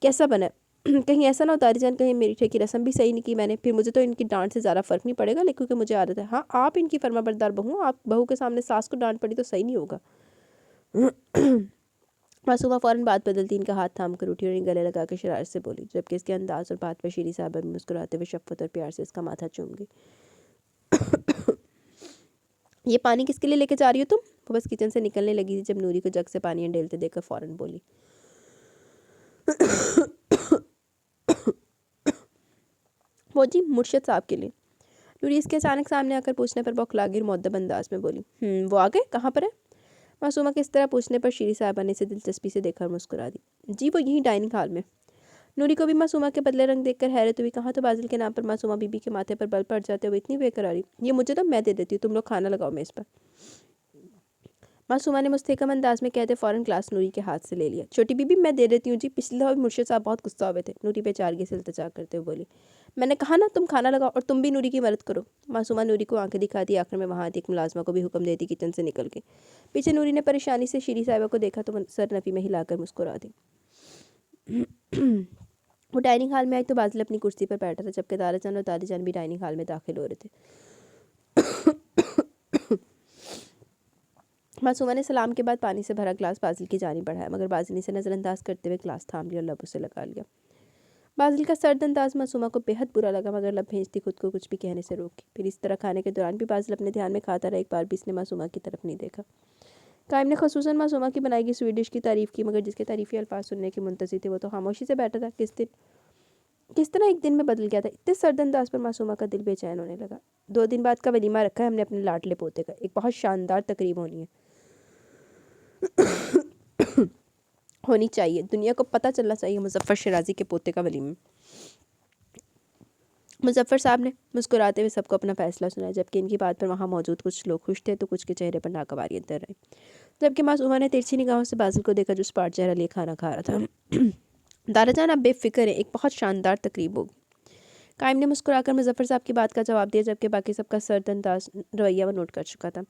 कैसा बना है। कहीं ऐसा ना उतारी जान, कहीं मीठे की रस्म भी सही नहीं की मैंने, फिर मुझे तो इनकी डांट से ज़्यादा फ़र्क नहीं पड़ेगा, लेकिन क्योंकि मुझे आदत है। हाँ आप इनकी फर्माबरदार बहू, आप बहू के सामने सास को डांट पड़ी तो सही नहीं होगा। मासूमा फ़ौरन बात बदलती इनका हाथ थाम कर उठी और इन गले लगा कर शरारत से बोली, जबकि इसके अंदाज और बात पर शीरी साहबा भी मुस्कुराते हुए शफ़क़त और प्यार से इसका माथा चूम गई। ये पानी किसके लिए लेके जा रही हो तुम? वो बस किचन से निकलने लगी थी जब नूरी को जग से पानी अंडेलते देखकर फ़ौरन बोली, वो जी मुर्शद साहब के लिए। नूरी इसके अचानक सामने आकर पूछने पर बौखला गिर मुअद्दब अंदाज में बोली, वो आ गए, कहाँ पर है? मासूमा के इस तरह पूछने पर शीरी साहबा ने इसे दिलचस्पी से देखकर मुस्कुरा दी। जी वो यहीं डाइनिंग हॉल में। नूरी को भी मासूमा के बदले रंग देखकर हैरत हुई। कहाँ तो बाजिल के नाम पर मासूमा बीबी के माथे पर बल पड़ जाते हुए इतनी बेकरारी। ये मुझे तो मैं दे देती हूँ, तुम लोग खाना लगाओ मेज़ पर। मासूमा ने मुस्तहकम अंदाज में कहते फ़ौरन ग्लास नूरी के हाथ से ले लिया। छोटी बीबी मैं दे देती हूँ जी, पिछले दफ़ा मुर्शिद साहब बहुत गुस्सा हुए थे। नूरी बेचारगी से इल्तिजा करते हुए बोली, मैंने कहा ना तुम खाना लगाओ और तुम भी नूरी की मदद करो। मासूमा नूरी को आंखें दिखाती आखिर में वहाँ आती एक मुलाजमा को भी हुक्म देती किचन से निकल के। पीछे नूरी ने परेशानी से शीरी साहिबा को देखा तो सर नफ़ी में हिलाकर मुस्कुरा दी। वो डाइनिंग हॉल में आई तो बाजिल अपनी कुर्सी पर बैठा था, जबकि दादाजान और दादीजान भी डाइनिंग हॉल में दाखिल हो रहे थे। मासूमा ने सलाम के बाद पानी से भरा ग्लास बाजिल की जानी बढ़ाया, मगर बाजिल ने इसे नज़रअंदाज करते हुए ग्लास थाम लिया और लबों से लगा लिया। बाजिल का सर्द अंदाज मासूमा को बेहद बुरा लगा, मगर लब भेजती खुद को कुछ भी कहने से रोकी। फिर इस तरह खाने के दौरान भी बाजिल अपने ध्यान में खाता रहा, एक बार भी इसने मासूमा की तरफ नहीं देखा। कायम ने खसूसन मासूमा की बनाई गई स्वीट डिश की तारीफ़ की, मगर जिसके तारीफ़ी अल्फाज सुनने की मुंतज़िर थे वो तो खामोशी से बैठा था। किस तरह एक दिन में बदल गया था। इतने सर्द अंदाज पर मासूमा का दिल बेचैन होने लगा। 2 दिन बाद का वलीमा रखा है हमने अपने लाडले पोते का, एक बहुत शानदार तकरीब होनी है। होनी चाहिए, दुनिया को पता चलना चाहिए मुजफ्फर शराजी के पोते का वलीमा। मुजफ्फर साहब ने मुस्कुराते हुए सबको अपना फैसला सुनाया, जबकि इनकी बात पर वहाँ मौजूद कुछ लोग खुश थे तो कुछ के चेहरे पर नागवारी अंतर रही। जबकि मासूमा ने तिरछी निगाहों से बाजिल को देखा जो स्पाट चेहरा लिए खाना खा रहा था। दादाजान आप बेफिक्र है, एक बहुत शानदार तकरीब होगी। कायम ने मुस्कुराकर मुजफ्फर साहब की बात का जवाब दिया, जबकि बाकी सबका सर्द अंदाज रवैया वो नोट कर चुका था।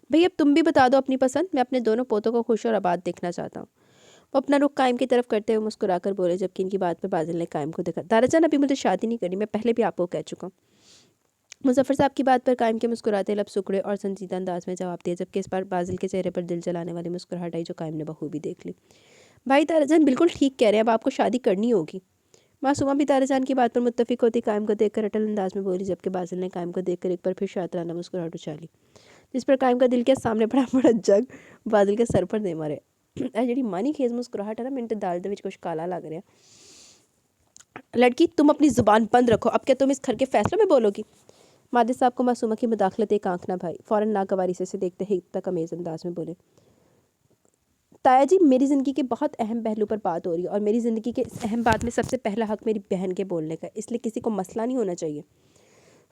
भई अब तुम भी बता दो अपनी पसंद, मैं अपने दोनों पोतों को खुश और आबाद देखना चाहता हूँ। वो अपना रुख कायम की तरफ करते हुए मुस्कुराकर बोले, जबकि इनकी बात पर बाजिल ने कायम को देखा। दादाजान अभी मुझे शादी नहीं करनी, मैं पहले भी आपको कह चुका हूँ। मुजफ्फर साहब की बात पर कायम के मुस्कुराते लब सुकड़े और संजीदा अंदाज में जवाब दिया, जबकि इस बार बाजिल के चेहरे पर दिल जलाने वाली मुस्कुराहट आई जो कायम ने बखूबी देख ली। भाई दादाजान बिल्कुल ठीक कह रहे हैं, अब आपको शादी करनी होगी। मासूमा भी दादाजान की बात पर मुत्तफिक होती कायम को देखकर अटल अंदाज में बोली, जबकि बाजिल ने कायम को देखकर एक बार फिर शातिराना मुस्कुराहट उछाली, जिस पर कायम का दिल के सामने बड़ा बड़ा जग बादल के सर पर दे मारे। जी मानी खेज मुस्कुराहट है ना, मैंने तो दाल दे कुछ काला लग रहा। लड़की तुम अपनी ज़ुबान बंद रखो, अब क्या तुम इस घर के फैसलों में बोलोगी? मादे साहब को मासूमा की मुदाखलत एक आंख ना भाई, फ़ौरन नागवारी से देखते ही तक अमेज़ अंदाज में बोले, ताया जी मेरी ज़िंदगी के बहुत अहम पहलू पर बात हो रही है और मेरी ज़िंदगी के इस अहम बात में सबसे पहला हक मेरी बहन के बोलने का, इसलिए किसी को मसला नहीं होना चाहिए।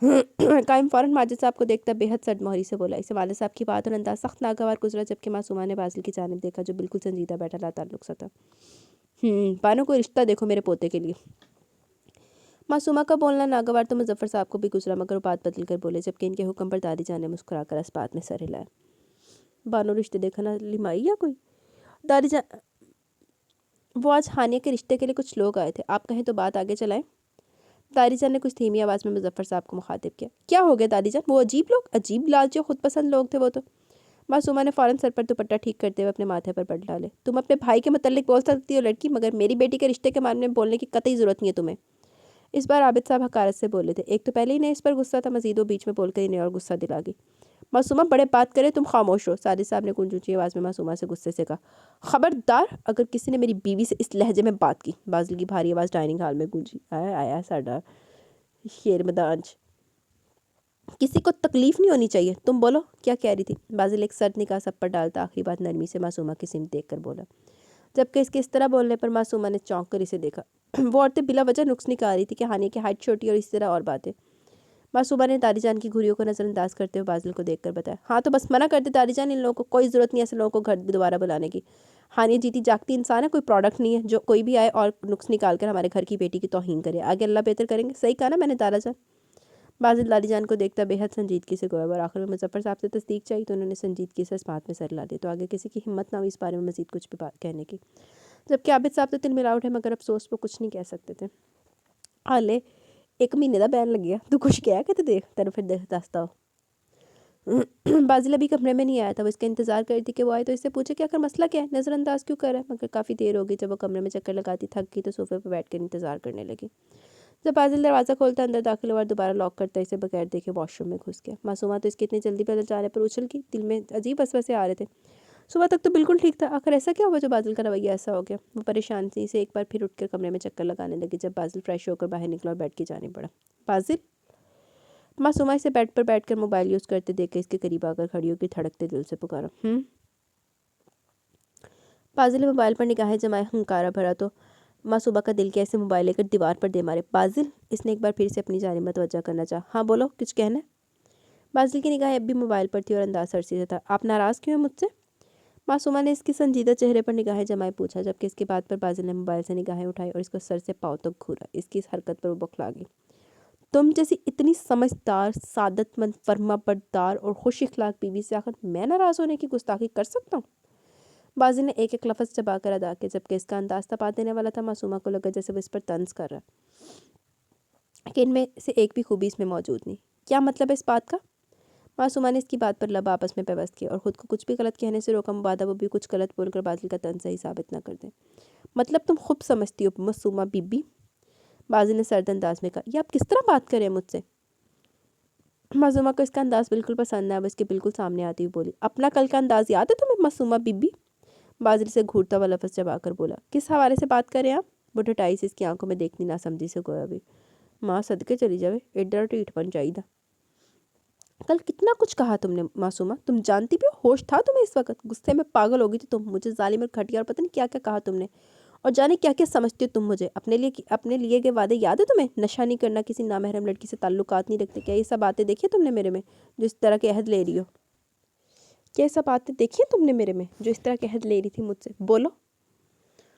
कायम फ़ौरन माजिद साहब को देखता बेहद सडमोहरी से बोला। इसे वाले साहब की बात और अंदाज सख्त नागवार गुजरा, जबकि मासूमा ने बाजिल की जानिब देखा जो बिल्कुल संजीदा बैठा लाताल्लुक सा था। पानो को रिश्ता देखो मेरे पोते के लिए। मासूमा का बोलना नागवार तो मुजफ्फर साहब को भी गुजरा, मगर वो बात बदल कर बोले, जबकि इनके हुक्म पर दादी जान ने मुस्कुरा कर इस बात में सर हिलाया। बानो रिश्ते देखा ना लिमाई या कोई? दादी जान वो आज हानिया के रिश्ते के लिए कुछ लोग आए थे, आप कहें तो बात आगे चलाएं। दादी जान ने कुछ धीमी आवाज़ में मुजफ्फर साहब को मुखातिब किया। क्या हो गया दादी जान? वो अजीब लोग, अजीब लालची खुद पसंद लोग थे वो तो। मासूमा ने फ़ौरन सर पर दुपट्टा ठीक करते हुए अपने माथे पर पड़ डाले। तुम अपने भाई के मतलब बोल सकती हो लड़की, मगर मेरी बेटी के रिश्ते के मामले में बोलने की कतई ज़रूरत नहीं है तुम्हें। इस बार आबिद साहब हकारत से बोले थे। एक तो पहले ही नहीं इस पर गुस्सा था, मजीद वो बीच में बोलकर इन्हें और गुस्सा दिला गई। मासूमा बड़े बात करे, तुम खामोश हो, साजिद साहब ने कुंज ऊंची आवाज़ में मासूमा से गुस्से से कहा। खबरदार अगर किसी ने मेरी बीवी से इस लहजे में बात की। बाजिल की भारी आवाज़ डाइनिंग हॉल में गूंजी। आया आया साडा शेर मैदान, किसी को तकलीफ नहीं होनी चाहिए। तुम बोलो क्या कह रही थी। बाजिल एक सर्द निकाह सब पर डालता आखिरी बात नरमी से मासूमा की सिमत देख कर बोला, जबकि इसके इस तरह बोलने पर मासूमा ने चौंक कर इसे देखा। वो औरतें बिला वजह नुक्स निकाल रही थी कि हानिया की हाइट छोटी और इस तरह और बातें। मासूमा ने दादी जान की घुरियों को नज़रअंदाज करते हुए बाजिल को देखकर बताया, हाँ तो बस मना कर दे दादी जान, इन लोगों को कोई ज़रूरत नहीं ऐसे लोगों को घर दोबारा बुलाने की। हानिया जीती जागती इंसान है, कोई प्रोडक्ट नहीं है जो कोई भी आए और नुक्स निकाल कर हमारे घर की बेटी की तौहीन करे। आगे अल्लाह बेहतर करेंगे। सही कहा ना मैंने दादा जान। बाजिल दादी जान को देखता बेहद संजीदगी से गोया, और आखिर में मुजफ्फर साहब से तस्दीक चाहिए तो उन्होंने संजीदगी से इस बात में सर ला दिया। तो आगे किसी की हिम्मत ना हुई इस बारे में मजीद कुछ भी बात कहने की, जबकि आबिद साहब तो तिल मिला उठे मगर अफसोस वो कुछ नहीं कह सकते थे। हाले 1 महीने का बैन लग गया, तू कुछ कह के तो देख, तेरे फिर दसता हो। बाजिल अभी कमरे में नहीं आया था, वो इसका इंतजार कर रही थी कि वो आए तो इससे पूछे कि आखिर मसला क्या है, नज़रअंदाज क्यों कर रहा है। मगर काफ़ी देर हो गई। जब वो कमरे में चक्कर लगाती थक गई तो सोफे पर बैठ कर इंतजार करने लगी। जब बाजिल दरवाज़ा खोलता अंदर दाखिल हुआ, दोबारा लॉक करता इसे बगैर देखे वॉशरूम में घुस गया। मासूमा तो इसके इतनी जल्दी बदल जाने पर उछल की, दिल में अजीब वसवसे आ रहे थे। सुबह तक तो बिल्कुल ठीक था, आखिर ऐसा क्या हुआ जो बाजिल का रवैया ऐसा हो गया। वो परेशानी से एक बार फिर उठकर कमरे में चक्कर लगाने लगी। जब बाजिल फ्रेश होकर बाहर निकला और बेड की जाने पड़ा। बाजिल, मासूमा इसे बेड पर बैठकर मोबाइल यूज़ करते देख इसके करीब आकर खड़ी होकर धड़कते दिल से पुकारा। बाजिल ने मोबाइल पर निगाहें जमाए, हंकारा भरा तो मासूमा का दिल कैसे मोबाइल लेकर दीवार पर दे मारे। बाजिल, इसने एक बार फिर से अपनी जानिब मतवज्जा करना चाहा। हाँ बोलो, कुछ कहना है। बाजिल की निगाहें अब भी मोबाइल पर थी और अंदाज सरसी से था। आप नाराज़ क्यों हैं मुझसे। मासूमा ने इसकी संजीदा चेहरे पर निगाहें जमाए पूछा, जबकि इसकी बात पर बाजिल ने मोबाइल से निगाहें उठाई और इसको सर से पाँव तक घूरा। इसकी इस हरकत पर वो बौखला गई। तुम जैसी इतनी समझदार, सादतमंद, फर्माबरदार और खुश इखलाक बीवी से आखिर मैं नाराज़ होने की गुस्ताखी कर सकता हूँ। बाजिल ने एक एक लफ्ज़ चबा कर अदा किया, जबकि इसका अंदाज तपा देने वाला था। मासूमा को लगा जैसे वो इस पर तंज कर रहा है कि इनमें से एक भी खूबी इसमें मौजूद नहीं। क्या मतलब है इस बात का। मासूमा ने इसकी बात पर लब आपस में पेवस्त किया और ख़ुद को कुछ भी गलत कहने से रोका, मुबादा वो भी कुछ गलत बोलकर बाजिल का तंज सही साबित न कर दे। मतलब तुम खूब समझती हो मासूमा बीबी, बाजिल ने सर्द अंदाज में कहा। ये आप किस तरह बात करें मुझसे। मासूमा को इसका अंदाज बिल्कुल पसंद है। वो इसके बिल्कुल सामने आती हुई बोली, अपना कल का अंदाज याद है तुम्हें मासूमा बीबी। बाजिल से घूरता हुआ लफ्ज़ चबा कर बोला, किस हवाले से बात करें आप। वो ढटाई से इसकी आंखों में देखनी ना समझी से गोया भी। माँ सदके चली जावे, एडर टीठ बन चाहिए। कल कितना कुछ कहा तुमने मासूमा, तुम जानती भी हो होश था तुम्हें इस वक्त। गुस्से में पागल हो गई थी तुम, मुझे जालिम और घटिया और पता नहीं क्या क्या कहा तुमने, और जाने क्या क्या समझती हो तुम मुझे। अपने लिए के वादे याद है तुम्हें, नशा नहीं करना, किसी नामहरम लड़की से ताल्लुकात नहीं रखते। क्या ये सब बातें देखी तुमने मेरे में जो इस तरह के अहद ले रही हो। क्या ये सब बातें देखी तुमने मेरे में जो इस तरह के अहद ले रही थी मुझसे, बोलो।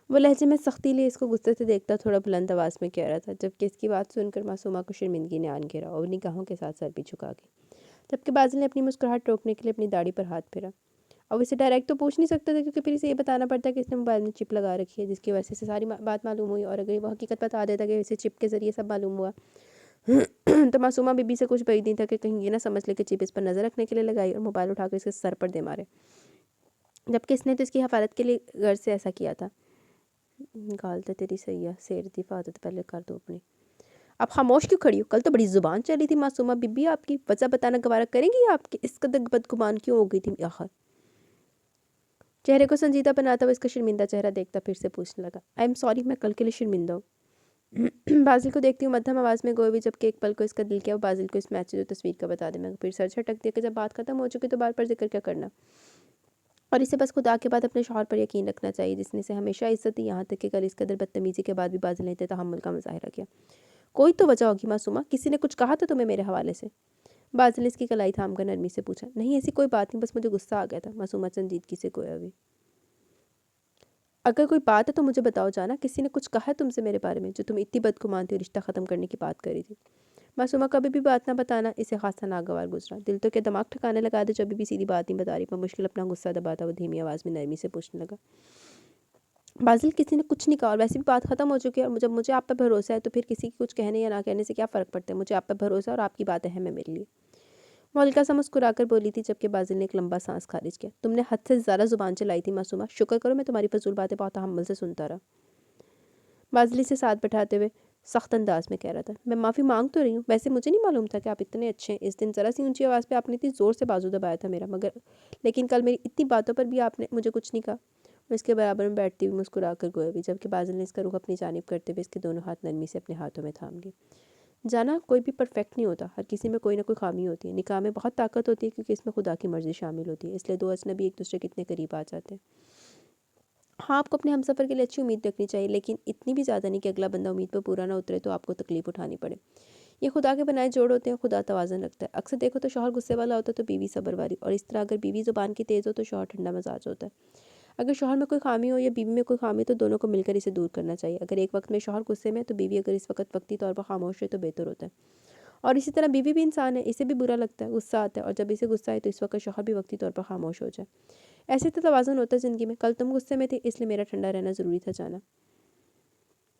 वो लहजे में सख्ती लिए इसको गुस्से से देखता थोड़ा बुलंद आवाज़ में कह रहा था, जबकि इसकी बात सुनकर मासूमा को शर्मिंदगी ने आन घेरा और निगाहों के साथ सर भी झुका गई। जबकि बाजिल ने अपनी मुस्कुराहट रोकने के लिए अपनी दाढ़ी पर हाथ फेरा। अब इसे डायरेक्ट तो पूछ नहीं सकता था, क्योंकि फिर इसे ये बताना पड़ता कि इसने मोबाइल में चिप लगा रखी है, जिसकी वजह से सारी बात मालूम हुई। और अगर वो हकीकत बता देता कि इसे चिप के ज़रिए सब मालूम हुआ तो मासूमा बीबी से कुछ बड़ी नहीं था कि कहीं ये ना समझ ले कि चिप इस पर नज़र रखने के लिए लगाई और मोबाइल उठाकर इसके सर पर दे मारे, जबकि इसने तो इसकी हफाजत के लिए घर से ऐसा किया था। गाल तो तेरी सही है, शेर की हिफाजत पहले कर दो अपनी। आप खामोश क्यों खड़ी हो, कल तो बड़ी ज़ुबान चली थी मासूमा बीबी आपकी, वजह बताना गवारा करेंगी आपकी, इस कदर बदगुमान क्यों हो गई थी आखिर। चेहरे को संजीदा बनाता हुआ इसका शर्मिंदा चेहरा देखता फिर से पूछने लगा, आई एम सॉरी, मैं कल के लिए शर्मिंदा हूँ। बाजिल को देखती हूँ मध्यम आवाज़ में गोई भी, जबकि एक पल को इसका दिल किया वो बाजिल को इस मैच जो तस्वीर का बता दे। मैं फिर सर झटक दिया कि जब बात खत्म हो चुकी तो बार पर जिक्र क्या करना, और इसे बस खुदा के बाद अपने शौहर पर यकीन रखना चाहिए जिसने इसे हमेशा इज्जत दी। यहाँ तक कि कल इस कदर बदतमीज़ी के बाद भी बाजिल ने तहम्मुल का मुजाहिरा किया। कोई तो वजह होगी मासूमा, किसी ने कुछ कहा था तुम्हें मेरे हवाले से। बाजिल ने इसकी कलाई थाम कर नरमी से पूछा। नहीं ऐसी कोई बात नहीं, बस मुझे गुस्सा आ गया था। मासूमा संजीदगी से गोया भी। अगर कोई बात है तो मुझे बताओ जाना, किसी ने कुछ कहा है तुमसे मेरे बारे में जो तुम इतनी बदगुमान थी, रिश्ता ख़त्म करने की बात कर रही थी। मासूमा कभी भी बात ना बताना इसे खासा नागवार गुजरा। दिल तो क्या दिमाग ठिकाने लगा दे, जब भी सीधी बात नहीं बता रही। पर मुश्किल अपना गुस्सा दबाता वो धीमी आवाज़ में नरमी से पूछने लगा, बाजिल किसी ने कुछ नहीं कहा और वैसे भी बात ख़त्म हो चुकी है, और जब मुझे आप पर भरोसा है तो फिर किसी की कुछ कहने या ना कहने से क्या फ़र्क पड़ता है। मुझे आप पर भरोसा और आपकी बात अहम है मेरे लिए। वो हल्का सा मुस्कुराकर बोली थी, जबकि बाजिल ने एक लंबा सांस खारिज किया। तुमने हद से ज़्यादा ज़ुबान चलाई थी मासूमा, शुक्र करो मैं तुम्हारी फजूल बातें बहुत तहम्मुल से सुनता रहा। बाजिल से साथ बैठाते हुए सख्त अंदाज में कह रहा था। मैं माफ़ी मांग तो रही हूँ, वैसे मुझे नहीं मालूम था कि आप इतने अच्छे हैं। इस दिन ज़रा सी ऊंची आवाज़ पे आपने इतनी ज़ोर से बाजू दबाया था मेरा, मगर लेकिन कल मेरी इतनी बातों पर भी आपने मुझे कुछ नहीं कहा। मैं इसके बराबर में बैठती हुई मुस्कुरा कर गोया भी, जबकि बादल ने इसका रुख अपनी जानिब करते हुए इसके दोनों हाथ नरमी से अपने हाथों में थाम लिए। जाना, कोई भी परफेक्ट नहीं होता, हर किसी में कोई ना कोई खामी होती है। निकाह में बहुत ताकत होती है क्योंकि इसमें खुदा की मर्ज़ी शामिल होती है, इसलिए दो अजनबी एक दूसरे के इतने करीब आ जाते हैं। हाँ, आपको अपने हमसफ़र के लिए अच्छी उम्मीद रखनी चाहिए, लेकिन इतनी भी ज़्यादा नहीं कि अगला बंदा उम्मीद पर पूरा ना उतरे तो आपको तकलीफ़ उठानी पड़े। ये खुदा के बनाए जोड़ होते हैं, खुदा तवाज़ुन रखता है। अक्सर देखो तो शौहर गुस्से वाला होता है तो बीवी सब्र वाली, और इस तरह अगर बीवी ज़ुबान की तेज़ हो तो शौहर ठंडा मिजाज होता है। अगर शौहर में कोई खामी हो या बीवी में कोई खामी, तो दोनों को मिलकर इसे दूर करना चाहिए। अगर एक वक्त में शौहर गुस्से में है तो बीवी अगर इस वक्त वक्ती तौर पर खामोश है तो बेहतर होता है। और इसी तरह बीवी भी इंसान है, इसे भी बुरा लगता है, गुस्सा आता है, और जब इसे गुस्सा आए तो इस वक्त शौहर भी वक्ती तौर पर खामोश हो जाए। ऐसे तो तवाज़ुन होता है ज़िंदगी में। कल तुम गुस्से में थे, इसलिए मेरा ठंडा रहना ज़रूरी था जाना।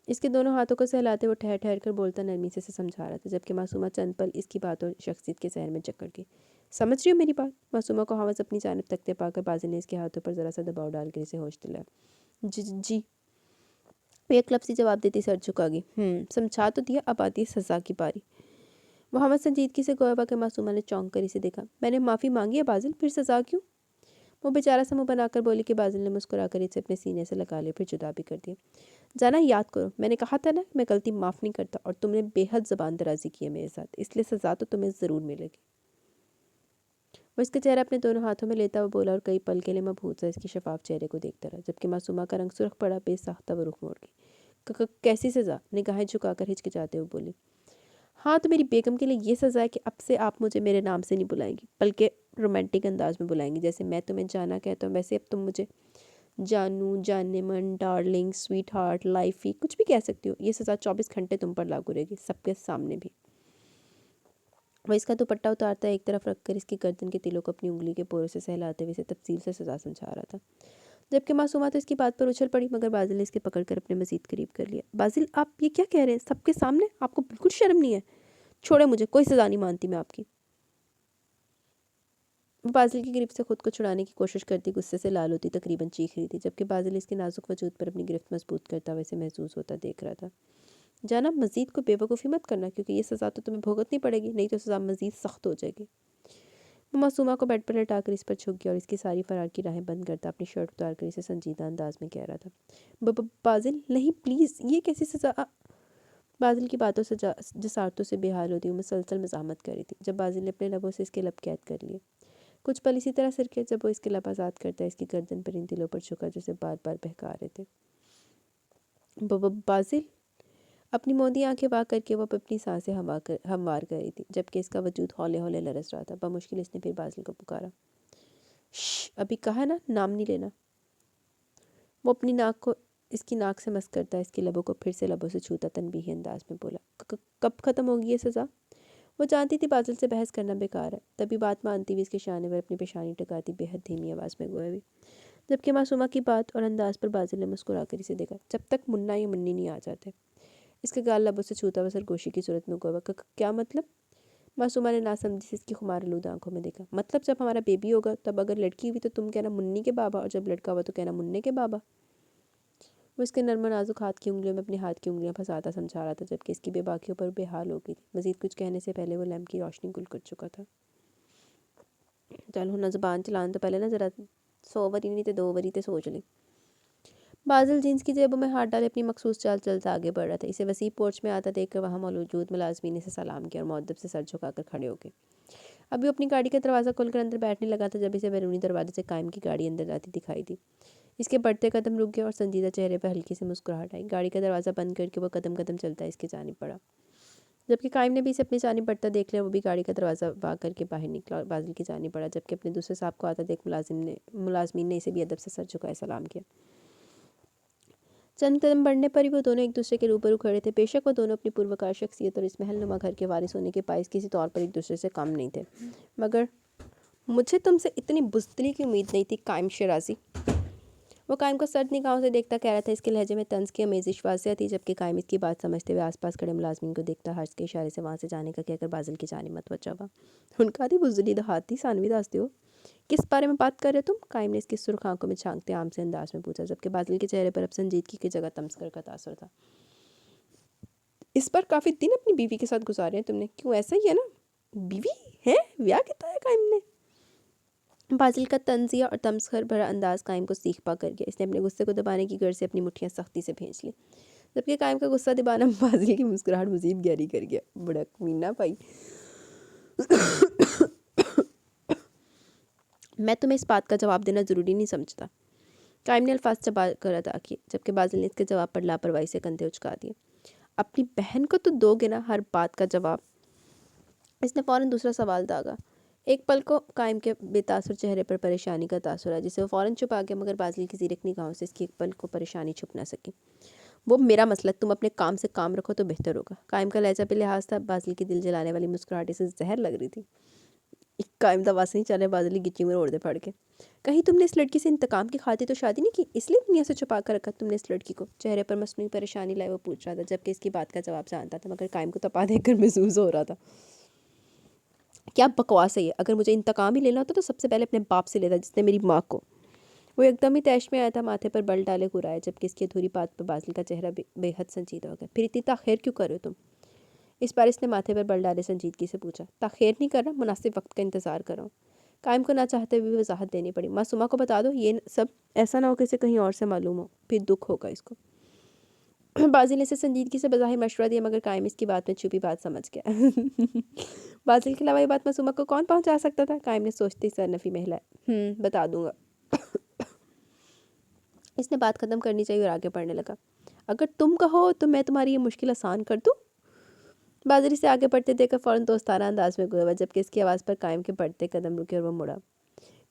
इसके दोनों हाथों को सहलाते वो ठहर ठहर कर बोलता नरमी से समझा रहा था, जबकि मासूमा चंद पल इसकी बात और शख्सियत के जहन में जकड़ गई। समझ रही हो मेरी बात? मासूमा को हवस अपनी जानिब तकते पाकर बाजी ने इसके हाथों पर ज़रा सा दबाव डालकर इसे होश दिलाया। जी जी, वो एक लफ्ज़ ही जवाब देती सर झुका गई। समझा तो दिया, अब आती है सज़ा की बारी। मोहम्मद संजीदगी से गोया के मासूमा ने चौंक कर इसे देखा। मैंने माफ़ी मांगी है बाजिल, फिर सज़ा क्यों? वो बेचारा सा मुँह बनाकर बोली कि बाजिल ने मुस्कुरा कर इसे अपने सीने से लगा लिया, फिर जुदा भी कर दिया। जाना, याद करो, मैंने कहा था ना मैं गलती माफ़ नहीं करता, और तुमने बेहद ज़बान दराजी की है मेरे साथ, इसलिए सज़ा तो तुम्हें ज़रूर मिलेगी। वो इसका चेहरा अपने दोनों हाथों में लेता हुआ बोला, और कई पल के लिए मबहूत सा इसके शफाफ चेहरे को देखता रहा, जबकि मासूमा का रंग सुर्ख पड़ा। बेसाख्ता वो रुख मोड़ गई। कैसी सज़ा? निगाहें झुकाकर हिचकिचाते हुए बोली। हाँ, तो मेरी बेगम के लिए ये सज़ा है कि अब से आप मुझे मेरे नाम से नहीं बुलाएंगी, बल्कि रोमांटिक अंदाज में बुलाएंगी। जैसे मैं तुम्हें जाना कहता हूँ, वैसे अब तुम मुझे जानू, जाने मन, डार्लिंग, स्वीट हार्ट, लाइफी, कुछ भी कह सकती हो। ये सज़ा 24 घंटे तुम पर लागू रहेगी, सबके सामने भी। वह इसका दुपट्टा उतारता एक तरफ रखकर इसकी गर्दन के तिलों को अपनी उंगली के पोरों से सहलाते हुए इसे तफसील से सज़ा समझा रहा था, जबकि मासूमा तो इसकी बात पर उछल पड़ी, मगर बाजिल ने इसके पकड़ कर अपने मजीद करीब कर लिया। बाजिल, आप ये क्या कह रहे हैं? सबके सामने? आपको बिल्कुल शर्म नहीं है? छोड़े मुझे, कोई सज़ा नहीं मानती मैं आपकी। वो बाजिल की गिरफ्त से खुद को छुड़ाने की कोशिश करती गुस्से से लाल होती, तकरीबन चीख रही थी, जबकि बाजिल इसके नाजुक वजूद पर अपनी गिरफ्त मजबूत करता हुआ इसे महसूस होता देख रहा था। जाना, मजीद को बेवकूफ़ी मत करना, क्योंकि ये सज़ा तो तुम्हें भुगतनी पड़ेगी, नहीं तो सज़ा मजीद सख्त हो जाएगी। वो मासूमा को बेड पर लटाकर इस पर झुक गया और इसकी सारी फरार की राहें बंद करता अपनी शर्ट उतार कर इसे संजीदा अंदाज में कह रहा था। बाजिल, नहीं प्लीज़, ये कैसी सज़ा? बाजिल की बातों से जसारतों से बेहाल होती हुई मुसलसल मज़ाहमत कर रही थी, जब बाजिल ने अपने लबों से इसके लब कैद कर लिए। कुछ पल इसी तरह सिर के जब वो इसके लब आज़ाद करता है, इसकी गर्दन पर इन दिलों पर झुका जैसे बार बार बहका रहे थे। बाजिल, अपनी मोदी आंखें वाक करके वो अपनी सांसें हमवार कर रही थी, जबकि इसका वजूद हौले हौले लरस रहा था। बमुश्किल इसने फिर बाजिल को पुकारा। अभी कहा ना, नाम नहीं लेना। वो अपनी नाक को इसकी नाक से मस करता है, इसके लबों को फिर से लबों से छूता तनबीही अंदाज में बोला। कब ख़त्म होगी ये सज़ा? वो जानती थी बाजिल से बहस करना बेकार है, तभी बात मानती हुई इसके शाने पर अपनी पेशानी टकाती बेहद धीमी आवाज़ में गोया भी, जबकि मासूमा की बात और अंदाज पर बाजिल ने मुस्कुरा कर इसे देखा। जब तक मुन्ना या मुन्नी नहीं आ जाते। इसके गाल लबों से छूता हुआ सरगोशी की सूरत में गोया। क्या मतलब? मासूमा ने नासमझी से इसकी खुमार आलूद आंखों में देखा। मतलब जब हमारा बेबी होगा तब अगर लड़की हुई तो तुम कहना मुन्नी के बाबा, और जब लड़का हुआ तो कहना मुन्ने के बाबा। वो इसके नर्म नाजुक हाथ की उंगलियों में अपनी हाथ की उंगलियां फंसाता समझा रहा था, जबकि इसकी बेबाकियों पर बेहाल हो गई थी। मजीद कुछ कहने से पहले वो लैम्प की रोशनी गुल कर चुका था। चलो ना, ज़ुबान चलाने तो पहले ना ज़रा 100 वरी नहीं तो 2 वरी तो सोच ली। बाजिल जीन्स की जेबों में हाथ डाले अपनी मखसूस चाल चलता आगे बढ़ रहा था। इसे वसी पोर्च में आता देखकर वहाँ मौजूद मुलाजमीन ने से सलाम किया और मुअद्दब से सर झुकाकर खड़े हो गए। अभी वो अपनी गाड़ी का दरवाज़ा खोलकर अंदर बैठने लगा था जब इसे बैरूनी दरवाजे से कायम की गाड़ी अंदर जाती दिखाई दी। इसके बढ़ते कदम रुक गए और संजीदा चेहरे पर हल्की सी मुस्कुराहट आई। गाड़ी का दरवाज़ा बंद करके वो कदम कदम चलता इसकी जानिब पड़ा, जबकि कायम ने भी इसे अपनी जानिब बढ़ता देख लिया। वो भी गाड़ी का दरवाज़ा वाक करके बाहर निकला और बाजिल की जानिब बढ़ा, जबकि अपने दूसरे साहब को आता देख मुलाजमीन ने इसे भी अदब से सर झुकाए सलाम किया। चंद कदम बढ़ने पर ही वो दोनों एक दूसरे के रूबरू खड़े थे। बेशक वो दोनों अपनी पूर्वकार शख्सियत और इस महलनुमा घर के वारिस होने के बायस किसी तौर पर एक दूसरे से कम नहीं थे, मगर मुझे तुमसे इतनी बुज़दिली की उम्मीद नहीं थी कायम शराजी। वो कायम को सर्द निगाहों से देखता कह रहा था। इसके लहजे में तंज की अमेजिश वाज़िह थी, जबकि कायम इसकी बात समझते हुए आसपास खड़े मुलाजमीन को देखता हर्ष के इशारे से वहाँ से जाने का कहकर बाजिल की जानिब मतवज्जा हुआ। उनका दी बुज़दिली दहाती सानवी दासते हो, किस बारे में बात कर रहे तुम? कायम ने इसकी सुर्ख आंखों में झांकते आम से अंदाज में पूछा, जबकि बाजिल के चेहरे पर अब संजीदगी की जगह तमस्कर का तासर था। اس پر کافی دن اپنی بیوی کے ساتھ گزارے ہیں تم نے، کیوں ایسا ہی ہے نا؟ بیوی ہے، بیاہ کتنا ہے قائم نے؟ بازل کا طنزیہ اور تمسخر بھرا انداز قائم کو سیکھ پا کر گیا. اس نے اپنے غصے کو دبانے کی غرض سے اپنی مٹھیاں سختی سے بھینچ لیں، جبکہ قائم کا غصہ دبانا بازل کی مسکراہٹ مزید گہری کر گیا. بڑا کمینہ بھائی. میں تمہیں اس بات کا جواب دینا ضروری نہیں سمجھتا. قائم نے الفاظ چبا کر ادا کیے، جبکہ بازل نے اس کے جواب پر لاپرواہی سے کندھے اچکا دیے. اپنی بہن کو تو دو گے نا ہر بات کا جواب. اس نے فوراً دوسرا سوال داغا. ایک پل کو قائم کے بے تاثر چہرے پر پریشانی کا تاثر ہے، جسے وہ فوراً چھپا گیا، مگر بازل کی زیرک نگاہوں سے اس کی ایک پل کو پریشانی چھپ نہ سکی. وہ میرا مسئلہ، تم اپنے کام سے کام رکھو تو بہتر ہوگا. قائم کا لہجہ بے لحاظ تھا. بازل کی دل جلانے والی مسکراہٹ سے زہر لگ رہی تھی. قائم دوا سے نہیں چلے، بازل کی گچی میں اوڑ دے پڑ کے. کہیں تم نے اس لڑکی سے انتقام کی خاطر تو شادی نہیں کی، اس لیے دنیا سے چھپا کر رکھا تم نے اس لڑکی کو؟ چہرے پر مصنوعی پریشانی لائے وہ پوچھ رہا تھا، جبکہ اس کی بات کا جواب جانتا تھا، مگر قائم کو تپا دیکھ کر محسوس ہو رہا تھا. کیا بکواس ہے یہ؟ اگر مجھے انتقام ہی لینا ہوتا تو سب سے پہلے اپنے باپ سے لیتا جس نے میری ماں کو. وہ ایک دم ہی تیش میں آیا تھا، ماتھے پر بل ڈالے گرایا، جبکہ اس کی ادھوری بات پر بازل کا چہرہ بے حد سنجیدہ ہو گیا. پھر اتنی تاخیر کیوں کر رہے ہو تم؟ اس بار اس نے ماتھے پر بل ڈالے سنجیدگی سے پوچھا. تاخیر نہیں کر رہا، مناسب وقت کا انتظار کر رہا ہوں. قائم کو نہ چاہتے ہوئے وضاحت دینی پڑی. معصومہ کو بتا دو، یہ سب ایسا نہ ہو کہ اسے کہیں اور سے معلوم ہو، پھر دکھ ہوگا اس کو. بازل نے اسے سنجیدگی سے بظاہر مشورہ دیا، مگر قائم اس کی بات میں چھپی بات سمجھ گیا. بازل کے علاوہ یہ بات معصومہ کو کون پہنچا سکتا تھا؟ قائم نے سوچتے سر نفی میں ہلایا. بتا دوں گا. اس نے بات ختم کرنی چاہیے اور آگے بڑھنے لگا. اگر تم کہو تو میں تمہاری یہ مشکل آسان کر دوں. بازل سے آگے بڑھتے دیکھ کر فوراً دوستانہ انداز میں گویا، جبکہ اس کی آواز پر قائم کے بڑھتے قدم رکے اور وہ مڑا.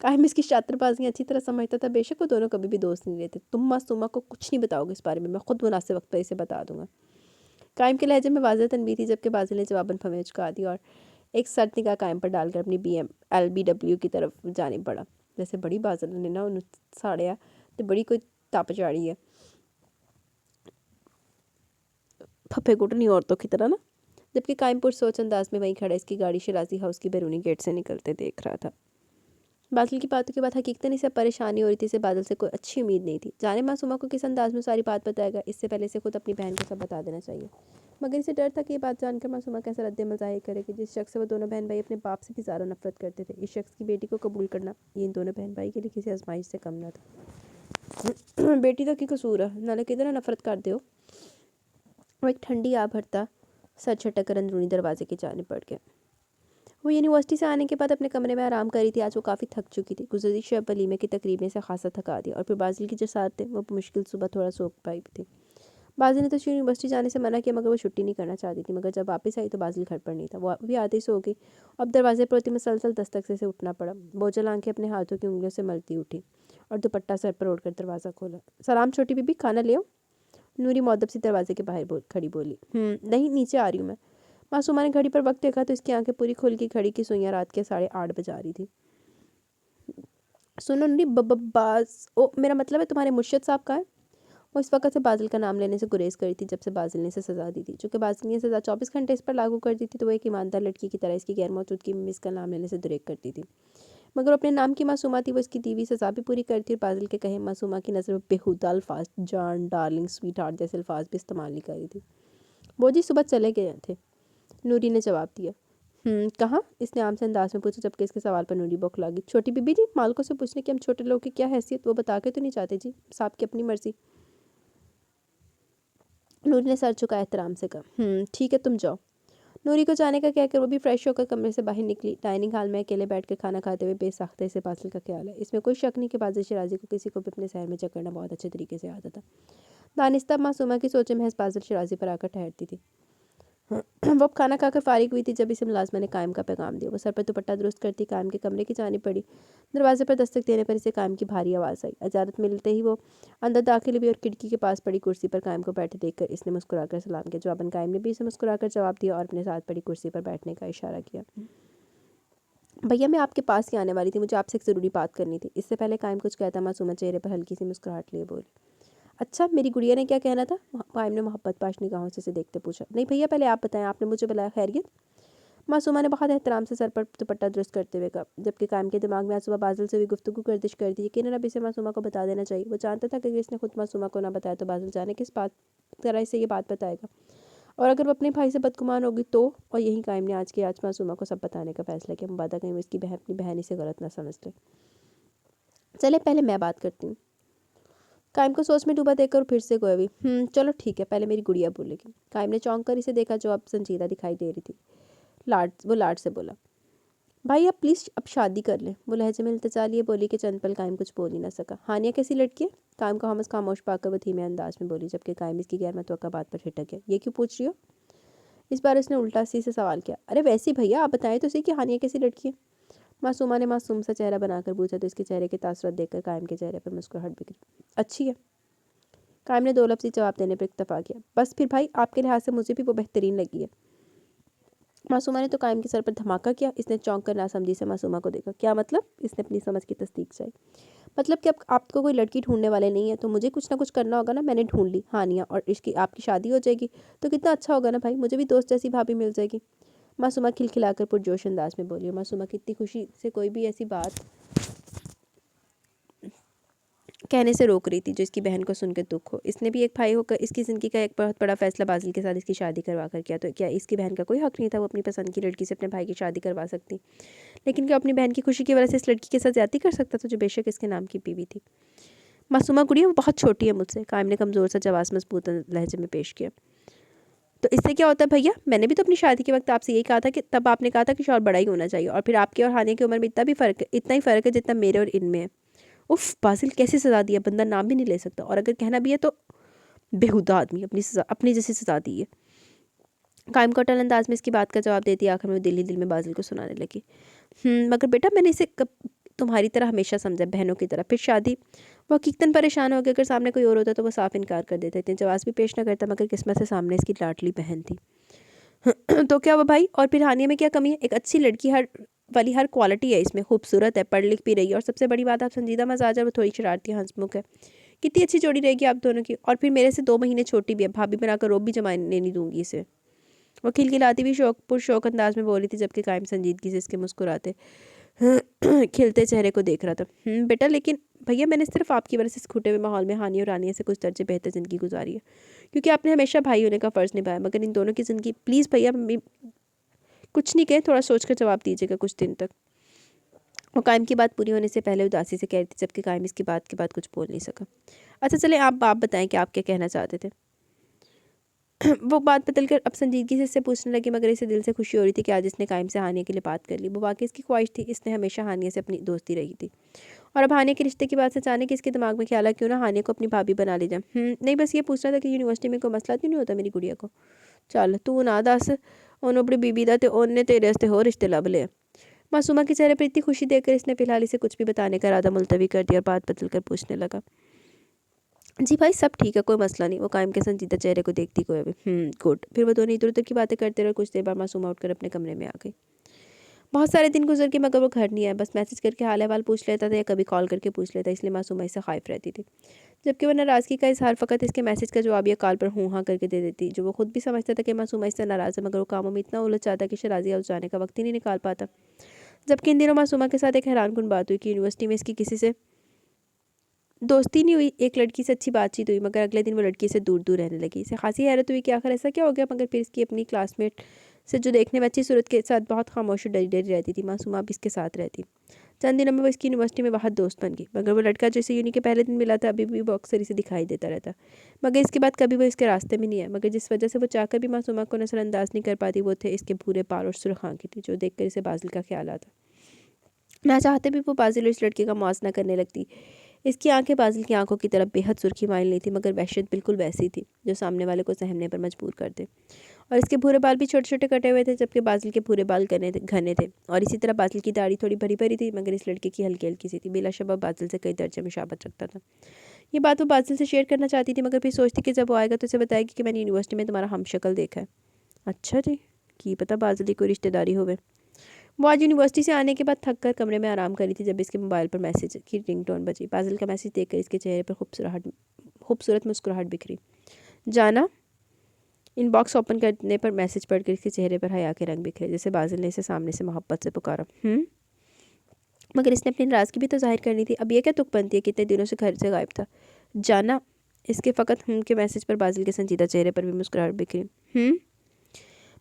قائم اس کی شاطر بازیاں اچھی طرح سمجھتا تھا. بے شک وہ دونوں کبھی بھی دوست نہیں رہتے. تم معصومہ کو کچھ نہیں بتاؤ گے اس بارے میں خود مناسب وقت پر اسے بتا دوں گا. قائم کے لہجے میں واضح تنبیہ تھی، جبکہ بازل نے جواباً پھمے چکا دی اور ایک سرد نگاہ قائم پر ڈال کر اپنی LBW کی طرف جانب بڑھا. جیسے بڑی بازل نے نا انہوں ساڑیا تو بڑی کوئی تاپ چاڑی ہے، پھپھے گھٹنی عورتوں کی طرح نا. جبکہ قائم پر سوچ انداز میں وہیں کھڑا اس کی گاڑی شرازی ہاؤس کی بیرونی گیٹ سے نکلتے دیکھ رہا تھا. بازل کی باتوں کے بعد حقیقتاً اسے پریشانی ہو رہی تھی. اسے بادل سے کوئی اچھی امید نہیں تھی. جانے معصومہ کو کس انداز میں ساری بات بتائے گا، اس سے پہلے اسے خود اپنی بہن کو سب بتا دینا چاہیے. مگر اسے ڈر تھا کہ یہ بات جان کر معصومہ کیسا رد عمل ظاہر کرے گی. جس شخص سے وہ دونوں بہن بھائی اپنے باپ سے بھی زیادہ نفرت کرتے تھے، اس شخص کی بیٹی کو قبول کرنا یہ ان دونوں بہن بھائی کے لیے کسی آزمائش سے کم نہ تھا. بیٹی تو کی قصور ہے، نالے کدھر نفرت کر دے ہو. وہ ایک ٹھنڈی آ بھرتا سر چھٹک کر اندرونی دروازے کی جانب بڑھ گیا. وہ یونیورسٹی سے آنے کے بعد اپنے کمرے میں آرام کر رہی تھی. آج وہ کافی تھک چکی تھی. گزشتہ شب ولیمے کی تقریب نے اسے خاصا تھکا دیا، اور پھر بازل کی جو ساتھ تھے وہ مشکل صبح تھوڑا سو پائی تھی. بازل نے تو یونیورسٹی جانے سے منع کیا، مگر وہ چھٹی نہیں کرنا چاہتی تھی. مگر جب واپس آئی تو بازل گھر پر نہیں تھا. وہ بھی آدھے سے ہو گئی. اب دروازے پر ہوتی مسلسل دستک سے اسے اٹھنا پڑا. بوجھل آنکھیں اپنے ہاتھوں کی انگلیوں سے ملتی اٹھی اور دوپٹہ سر پر اوڑھ کر دروازہ کھولا. سلام چھوٹی بی بی، کھانا لے آؤ. نوری مؤدب سی دروازے کے باہر کھڑی بولی. نہیں، نیچے آ رہی ہوں میں. معصومہ نے گھڑی پر وقت دیکھا تو اس کی آنکھیں پوری کھل کی. گھڑی کی سوئیاں رات کے 8:30 بجا رہی تھی. سنو نوری، میرا مطلب ہے تمہارے مرشد صاحب کہاں ہیں؟ وہ اس وقت سے بازل کا نام لینے سے گریز کری تھی جب سے بازل نے اسے سزا دی تھی. چونکہ بازل نے سزا 24 گھنٹے اس پر لاگو کر دی تھی تو وہ ایک ایماندار لڑکی کی طرح اس کی غیر موجودگی میں اس کا نام لینے سے دریغ کرتی تھی. مگر وہ اپنے نام کی معصومہ تھی. وہ اس کی دی ہوئی سزا بھی پوری کرتی اور بازل کے کہے معصومہ کی نظر میں بےہودہ الفاظ جان، ڈارلنگ، سویٹ ہارٹ جیسے الفاظ بھی استعمال نہیں کری تھی. وہ جی صبح چلے گئے تھے، نوری نے جواب دیا. کہاں؟ اس نے عام سے انداز میں پوچھا، جبکہ اس کے سوال پر نوری بوکھلا گئی. چھوٹی بی بی جی، مالکوں سے پوچھنے کہ ہم چھوٹے لوگ کی کیا حیثیت وہ بتا کے تو نہیں چاہتے جی، صاحب کی اپنی مرضی. نوری نے سر جھکا احترام سے کہا. ٹھیک ہے، تم جاؤ. نوری کو جانے کا کہہ کر وہ بھی فریش ہو کر کمرے سے باہر نکلی. ڈائننگ ہال میں اکیلے بیٹھ کر کھانا کھاتے ہوئے بے ساختہ سے بازل کا خیال ہے. اس میں کوئی شک نہیں کہ بازل شرازی کو کسی کو بھی اپنے شہر میں جکڑنا بہت اچھے طریقے سے آتا تھا. دانستہ معصومہ کی سوچیں محض بازل شرازی پر آ کر ٹھہرتی تھی. وہ اب کھانا کھا کر فارغ ہوئی تھی جب اسے ملازمہ نے قائم کا پیغام دیا. وہ سر پر دوپٹہ درست کرتی قائم کے کمرے کی جانب پڑی. دروازے پر دستک دینے پر اسے قائم کی بھاری آواز آئی. اجازت ملتے ہی وہ اندر داخل ہوئی اور کھڑکی کے پاس پڑی کرسی پر قائم کو بیٹھے دیکھ کر اس نے مسکرا کر سلام کیا. جواباً قائم نے بھی اسے مسکرا کر جواب دیا اور اپنے ساتھ پڑی کرسی پر بیٹھنے کا اشارہ کیا. بھیا، میں آپ کے پاس ہی آنے والی تھی، مجھے آپ سے ایک ضروری بات کرنی تھی. اس سے پہلے قائم کچھ کہتا معصومہ چہرے پر ہلکی سی مسکراہٹ لیے بولی. اچھا، میری گڑیا نے کیا کہنا تھا؟ قائم نے محبت پاش نگاہوں سے اسے دیکھتے پوچھا. نہیں بھیا، پہلے آپ بتائیں، آپ نے مجھے بلایا، خیریت؟ معصومہ نے بہت احترام سے سر پر دوپٹہ درست کرتے ہوئے کہا، جبکہ قائم کے دماغ میں آج صبح بازل سے ہوئی گفتگو گردش کر دی. یقیناً اب اسے معصومہ کو بتا دینا چاہیے. وہ جانتا تھا کہ اگر اس نے خود معصومہ کو نہ بتایا تو بازل جانے کس بات طرح اسے یہ بات بتائے گا और अगर वो अपने भाई से बदगुमान होगी तो। और यही कायम ने आज मासूमा को सब बताने का फैसला किया, मुबादा कहीं वो इसकी बहन अपनी बहन ही से गलत ना समझ ले। चले पहले मैं बात करती हूँ। कायम को सोच में डूबा देखकर फिर से गोया भी, चलो ठीक है, पहले मेरी गुड़िया बोलेगी। कायम ने चौंक कर इसे देखा जो अब संजीदा दिखाई दे रही थी। वो लाड से बोला, भाई आप प्लीज़ अब शादी कर लें। वो लहजे में इल्तिजा लिए बोली कि चंद पल कायम कुछ बोल ही ना सका। हानिया कैसी लड़की है? कायम को हमस खामोश पाकर वो धीमे अंदाज में बोली, जबकि कायम इसकी गैर मुतवक्का बात पर ठिठक गया। ये क्यों पूछ रही हो? इस बार उसने उल्टा सी से सवाल किया। अरे वैसे भैया आप बताएं तो सही कि हानिया कैसी लड़की है? मासूमा ने मासूम सा चेहरा बनाकर पूछा तो इसके चेहरे के तासुरात देखकर कायम के चेहरे पर मुस्कुराहट बिखरी। अच्छी है। कायम ने दो लफ्ज़ी जवाब देने पर इक्तफा किया। बस फिर भाई आपके लिहाज से मुझे भी वो बेहतरीन लगी है। मासूमा ने तो कायम के सर पर धमाका किया। इसने चौंक कर नासमझी से मासूमा को देखा। क्या मतलब? इसने अपनी समझ की तस्दीक चाही। मतलब कि अब आपको कोई लड़की ढूंढने वाले नहीं है तो मुझे कुछ ना कुछ करना होगा ना। मैंने ढूंढ ली हानिया और इसकी आपकी शादी हो जाएगी तो कितना अच्छा होगा ना भाई, मुझे भी दोस्त जैसी भाभी मिल जाएगी। मासूमा खिलखिलाकर पुरजोश अंदाज में बोली। मासूमा कितनी खुशी से कोई भी ऐसी बात कहने से रोक रही थी जो इसकी बहन को सुनकर दुख हो। इसने भी एक भाई होकर इसकी ज़िंदगी का एक बहुत बड़ा फैसला बाजिल के साथ इसकी शादी करवा कर किया, तो क्या इसकी बहन का कोई हक नहीं था वो अपनी पसंद की लड़की से अपने भाई की शादी करवा सकती? लेकिन क्या अपनी बहन की खुशी की वजह से इस लड़की के साथ ज्यादती कर सकता था जो बेशक इसके नाम की बीवी थी? मासूमा गुड़िया वो बहुत छोटी है मुझसे, कायम ने कमज़ोर सा जवाब मजबूत लहजे में पेश किया। तो इससे क्या होता है भैया? मैंने भी तो अपनी शादी के वक्त आपसे यही कहा था कि तब आपने कहा था कि शौहर बड़ा ही होना चाहिए, और फिर आपके और हानिया की उम्र में इतना ही फ़र्क है जितना मेरे और इनमें है। उफ, बासिल कैसे सज़ा दिया, बंदा नाम भी नहीं ले सकता, और अगर कहना भी है तो बेहुदा आदमी अपनी जैसी सज़ा दी है। कायम को अटल अंदाज में इसकी बात का जवाब देती आखिर में वो दिल ही दिल में बाजिल को सुनाने लगी। मगर बेटा मैंने इसे तुम्हारी तरह हमेशा समझा, बहनों की तरह। फिर शादी? वो हकीकतन परेशान हो गया। अगर सामने कोई और होता तो वो साफ इनकार कर देता, इतने जवाब भी पेश ना करता, मगर किस्मत से सामने इसकी लाडली बहन थी। तो क्या वो भाई? और फिर हानिया में क्या कमी है? एक अच्छी लड़की हर क्वालिटी है इसमें, खूबसूरत है, पढ़ लिख भी रही है, और सबसे बड़ी बात आप संजीदा मजाज है, वो थोड़ी शरारती हंसमुख है। कितनी अच्छी जोड़ी रहेगी आप दोनों की। और फिर मेरे से 2 महीने छोटी भी है, भाभी बनाकर रोब भी जमाने नहीं दूंगी इसे। वो खिलखिलाती भी शौक अंदाज में बोली थी, जबकि कायम संजीदगी से इसके मुस्कुराते खिलते चेहरे को देख रहा था। बेटा लेकिन भैया मैंने सिर्फ आपकी वजह से इस खूटे हुए माहौल में हानि और रानिया से कुछ दर्जे बेहतर ज़िंदगी गुजारी है, क्योंकि आपने हमेशा भाई होने का फ़र्ज़ निभाया। मगर इन दोनों की ज़िंदगी, प्लीज़ भैया मम्मी कुछ नहीं कहे, थोड़ा सोच कर जवाब दीजिएगा कुछ दिन तक। और कायम की बात पूरी होने से पहले उदासी से कह रही थी, जबकि कायम इसकी बात के बाद कुछ बोल नहीं सका। अच्छा चले आप बताएं कि आप क्या कहना चाहते थे? वो बात बदल कर अब संजीदगी से इससे पूछने लगी, मगर इसे दिल से खुशी हो रही थी कि आज इसने कायम से हानिया के लिए बात कर ली। वो वाकई इसकी ख्वाहिश थी, इसने हमेशा हानिया से अपनी दोस्ती रही थी, और अब हानिया के रिश्ते की बात से अचानक इसके दिमाग में ख्याल आया क्यों ना हानिया को अपनी भाभी बना ले जाए। नहीं बस ये पूछना था कि यूनिवर्सिटी में कोई मसला तो नहीं होता मेरी गुड़िया को? चल तू ना दस, उन्होंने अपनी बीबी दा ते उन्हें तेरे वास्ते हो रिश्ते लब ले। मासूमा के चेहरे पर इतनी खुशी देखकर इसने फिलहाल इसे कुछ भी बताने का इरादा मुलतवी कर दिया और बात बदल कर पूछने लगा, जी भाई सब ठीक है, कोई मसला नहीं। वो कायम के संजीदा चेहरे को देखती कोई भी गुड। फिर वो दोनों इधर उधर की बातें करते रहे। कुछ देर बाद मासूमा उठकर अपने कमरे में आ गई। बहुत सारे दिन गुजर के मगर वो घर नहीं आया, बस मैसेज करके हाल अहवाल पूछ लेता था या कभी कॉल करके पूछ लेता, इसलिए मासूमा इससे खाइफ रहती थी। जबकि वो नाराज़गी का इजहार फ़कत इसके मैसेज का जवाब या कॉल पर हूँ हाँ करके दे देती, जो वो खुद भी समझता था कि मासूमा इससे नाराज़ है, मगर वो कामों में इतना उलझ जाता कि शराजी हाउस जाने का वक्त ही नहीं निकाल पाता। जबकि इन दिनों मासूमा के साथ एक हैरानकुन बात हुई कि यूनिवर्सिटी में इसकी किसी से दोस्ती नहीं हुई, एक लड़की से अच्छी बातचीत हुई, मगर अगले दिन वो लड़की से दूर दूर रहने लगी। इसे खासी हैरत हुई कि आखिर ऐसा क्या हो गया, मगर फिर इसकी अपनी क्लासमेट से जो देखने में अच्छी सूरत के साथ बहुत खामोश और डरी डरी रहती थी, मासूमा अब इसके साथ रहती। चंद दिनों में वो इसकी यूनिवर्सिटी में बहुत दोस्त बन गई, मगर वो लड़का जैसे यूनि के पहले दिन मिला था अभी भी वो अक्सर इसे दिखाई देता रहता, मगर इसके बाद कभी वो इसके रास्ते में नहीं है। मगर जिस वजह से वो चाहकर भी मासूमा को नज़रअंदाज नहीं कर पाती, वो थे इसके भूरे बाल और सुर्ख आंखें थी, जो देखकर इसे बाजिल का ख्याल आता। ना चाहते भी वो बाजिल इस लड़के का मुआवजा करने लगती। इसकी आंखें बाजिल की आंखों की तरफ बेहद सुर्खी माइल नहीं थी, मगर वहशत बिल्कुल वैसी थी जो सामने वाले को सहमने पर मजबूर कर दे। और इसके भूरे बाल भी छोटे छोटे कटे हुए थे, जबकि बाजिल के भूरे बाल घने थे, और इसी तरह बाजिल की दाढ़ी थोड़ी भरी भरी थी, मगर इस लड़के की हल्की हल्की सी थी। बिलाशबा बाजिल से कई दर्जे मुशाबत रखता था। ये बात वो बाजिल से शेयर करना चाहती थी, मगर फिर सोचती कि जब वो आएगा तो उसे बताएगी कि मैंने यूनिवर्सिटी में तुम्हारा हमशक्ल देखा है। अच्छा जी, की पता बाजिल की कोई रिश्तेदारी होवे। वो आज यूनिवर्सिटी से आने के बाद थक कर कमरे में आराम करी थी, जब इसके मोबाइल पर मैसेज की रिंगटोन बजी। बाजिल का मैसेज देखकर इसके चेहरे पर खूबसूरत मुस्कुराहट बिखरी। जाना। इनबॉक्स ओपन करने पर मैसेज पढ़कर इसके चेहरे पर हया के रंग बिखरे, जैसे बाजिल ने इसे सामने से मोहब्बत से पुकारा। मगर इसने अपनी नाराज़गी भी तो जाहिर करनी थी। अब ये क्या तुक बनती है, कितने दिनों से घर से गायब था। जाना। इसके फ़कत के मैसेज पर बाजिल के संजीदा चेहरे पर भी मुस्कुराहट बिखरी।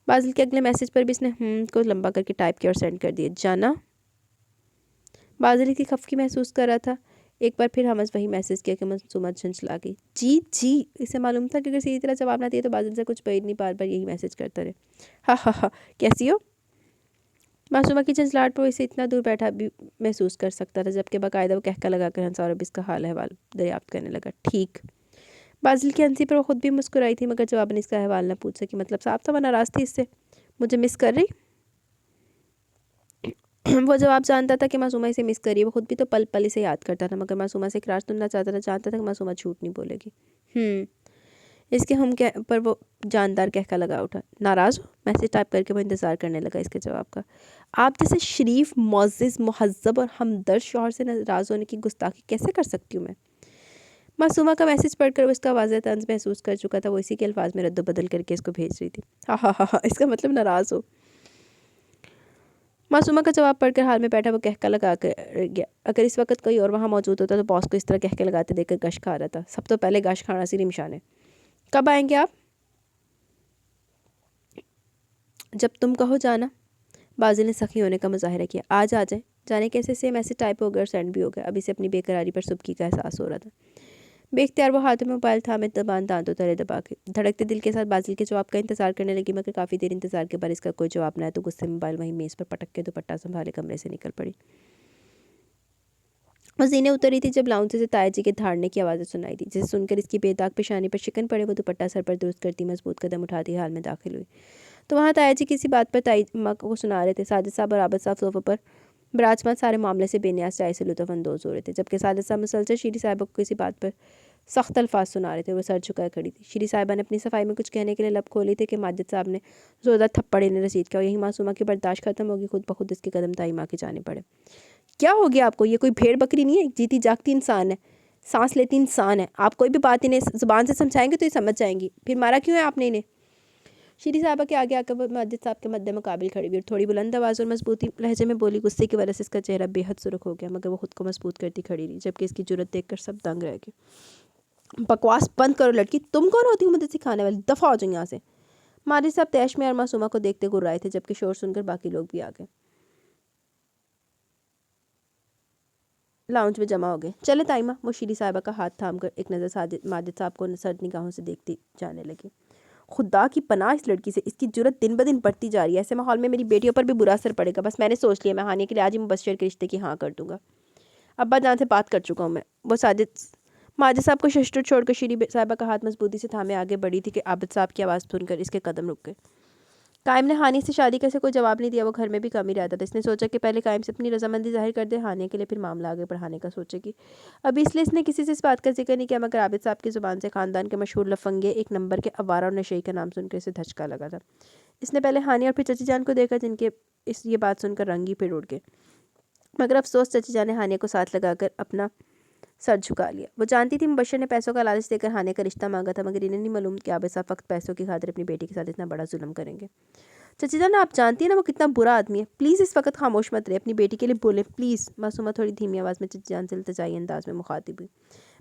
بازل کے اگلے میسیج پر بھی اس نے کو لمبا کر کے ٹائپ کیا اور سینڈ کر دیا. جانا. بازل کی خفگی محسوس کر رہا تھا. ایک بار پھر حمز وہی میسیج کیا کہ معصومہ جھنجھلا گئی. جی اسے معلوم تھا کہ اگر صحیح طرح جواب نہ دیا تو بازل سے کچھ بعید نہیں، بار بار یہی میسیج کرتا رہے. ہا کیسی ہو؟ معصومہ کی جھنجھلاہٹ پر اسے اتنا دور بیٹھا بھی محسوس کر سکتا تھا، جبکہ باقاعدہ وہ کہکا لگا کر ہنسا اور اب اس کا حال احوال دریافت کرنے لگا. ٹھیک. بازل کی ہنسی پر وہ خود بھی مسکرائی تھی، مگر جواباً اس کا احوال نہ پوچھ سکی. مطلب صاف تھا وہ ناراض تھی اس سے. مجھے مس کر رہی؟ وہ جواب جانتا تھا کہ معصومہ اسے مس کر رہی ہے. وہ خود بھی تو پل پل اسے یاد کرتا تھا، مگر معصومہ سے اقرار سننا چاہتا تھا. جانتا تھا کہ معصومہ جھوٹ نہیں بولے گی. اس کے پر وہ جاندار کہکا لگا اٹھا. ناراض ہو؟ میسیج ٹائپ کر کے وہ انتظار کرنے لگا اس کے جواب کا. آپ جیسے شریف، معزز، مہذب اور ہمدرد شوہر سے ناراض ہونے کی گستاخی کیسے کر سکتی ہوں میں؟ معصومہ کا میسیج پڑھ کر وہ اس کا واضح طنز محسوس کر چکا تھا. وہ اسی کے الفاظ میں رد و بدل کر کے اس کو بھیج رہی تھی. ہاں اس کا مطلب ناراض ہو. معصومہ کا جواب پڑھ کر حال میں بیٹھا وہ کہکا لگا کر گیا. اگر اس وقت کوئی اور وہاں موجود ہوتا تو باس کو اس طرح کہکے لگاتے دیکھ کر گش کھا رہا تھا. سب تو پہلے گش کھانا سی رمشا نے. کب آئیں گے آپ؟ جب تم کہو. جانا. بازل نے سخی ہونے کا مظاہرہ کیا. آج آ جائیں. جانے کیسے سے میسیج ٹائپ ہو گیا اور سینڈ بھی ہو گیا. اب اسے اپنی بے قراری پر سبکی کا احساس ہو رہا تھا. بے اختیار وہ ہاتھ میں موبائل تھامے زبان دانتوں تلے دبا کے دھڑکتے دل کے ساتھ بازل کے جواب کا انتظار کرنے لگی، مگر کافی دیر انتظار کے بعد اس کا کوئی جواب نہ آیا تو غصے میں موبائل وہیں میز پر پٹک کے دوپٹہ سنبھالے کمرے سے نکل پڑی. وہ زینے اتر رہی تھی جب لاؤنج سے تایا جی کے دھاڑنے کی آوازیں سنائی دی، جسے سن کر اس کی بے داغ پیشانی پر شکن پڑے. وہ دوپٹہ سر پر درست کرتی مضبوط قدم اٹھاتی حال میں داخل ہوئی تو وہاں تایا جی کسی بات پر تائی ماں کو سنا رہے تھے. ساجد صاحب اور عابد صاحب صوفے پر براجمان سارے معاملے سے بے نیاز چائے سے لطف اندوز ہو رہے تھے، جبکہ ساجد صاحب مسلسل شیری صاحبہ کو کسی بات پر سخت الفاظ سنا رہے تھے. وہ سر جھکائے کھڑی تھی. شیری صاحبہ نے اپنی صفائی میں کچھ کہنے کے لیے لب کھولی تھی کہ ماجد صاحب نے زوردار تھپڑ انہیں رسید کیا اور یہی معصومہ کی برداشت ختم ہوگی. خود بخود اس کے قدم تائی ماں کے جانے پڑے. کیا ہو گیا آپ کو؟ یہ کوئی بھیڑ بکری نہیں ہے، ایک جیتی جاگتی انسان ہے، سانس لیتی انسان ہے. آپ کوئی بھی بات انہیں زبان سے سمجھائیں گے تو یہ سمجھ جائیں گی. پھر مارا کیوں ہے آپ نے انہیں؟ شیری صاحبہ کے آگے آ کر وہ ماجد صاحب کے مد مقابل کھڑی ہوئی اور تھوڑی بلند آواز اور مضبوطی لہجے میں بولی. غصے کی وجہ سے اس کا چہرہ بے حد سرخ ہو گیا، مگر وہ خود کو مضبوط کرتی کھڑی رہی، جبکہ اس کی جرأت دیکھ کر سب دنگ رہ گئے. بکواس بند کرو لڑکی. تم کون ہوتی ہو مجھے سکھانے والی؟ دفع ہو جائیں یہاں سے. ماجد صاحب تیش میں اور معصومہ کو دیکھتے گرائے تھے، جبکہ شور سن کر باقی لوگ بھی آ گئے لاؤنج میں جمع ہو گئے. چلے تائمہ. وہ شیری صاحبہ کا ہاتھ تھام کر ایک نظر ماجد صاحب کو سرد نگاہوں سے دیکھتی جانے لگی. خدا کی پناہ اس لڑکی سے، اس کی جرأت دن بدن بڑھتی جا رہی ہے. ایسے ماحول میں میری بیٹیوں پر بھی برا اثر پڑے گا. بس میں نے سوچ لیا، میں ہانیہ کے لیے آج ہی مبشر کے رشتے کی ہاں کر دوں گا. ابا جان سے بات کر چکا ہوں میں. وہ ماجد صاحب کو ششتر چھوڑ کر شیری صاحبہ کا ہاتھ مضبوطی سے تھامے آگے بڑھی تھی کہ عابد صاحب کی آواز سن کر اس کے قدم رک گئے. قائم نے ہانیہ سے شادی کا سے کوئی جواب نہیں دیا. وہ گھر میں بھی کم ہی رہتا تھا. اس نے سوچا کہ پہلے قائم سے اپنی رضامندی ظاہر کر دے ہانیہ کے لیے، پھر معاملہ آگے بڑھانے کا سوچے گی. ابھی اس لیے اس نے کسی سے اس بات کا ذکر نہیں کیا، مگر عابد صاحب کی زبان سے خاندان کے مشہور لفنگے ایک نمبر کے آوارہ اور نشئی کا نام سن کر اسے دھچکا لگا تھا. اس نے پہلے ہانیہ اور پھر چچی جان کو دیکھا، جن کے یہ بات سن کر رنگ ہی پھر اڑ گئے. مگر افسوس چچی جان نے ہانیہ کو ساتھ لگا کر اپنا سر جھکا لیا. وہ جانتی تھی مبشر نے پیسوں کا لالچ دے کر ہانیہ کا رشتہ مانگا تھا، مگر انہیں نہیں معلوم کہ عابد صاحب فقط پیسوں کی خاطر اپنی بیٹی کے ساتھ اتنا بڑا ظلم کریں گے. چچی جان آپ جانتی ہیں نا وہ کتنا برا آدمی ہے. پلیز اس وقت خاموش مت رہے، اپنی بیٹی کے لیے بولیں پلیز. معصومہ تھوڑی دھیمی آواز میں چچی جان سے التجائی انداز میں مخاطب ہوئی،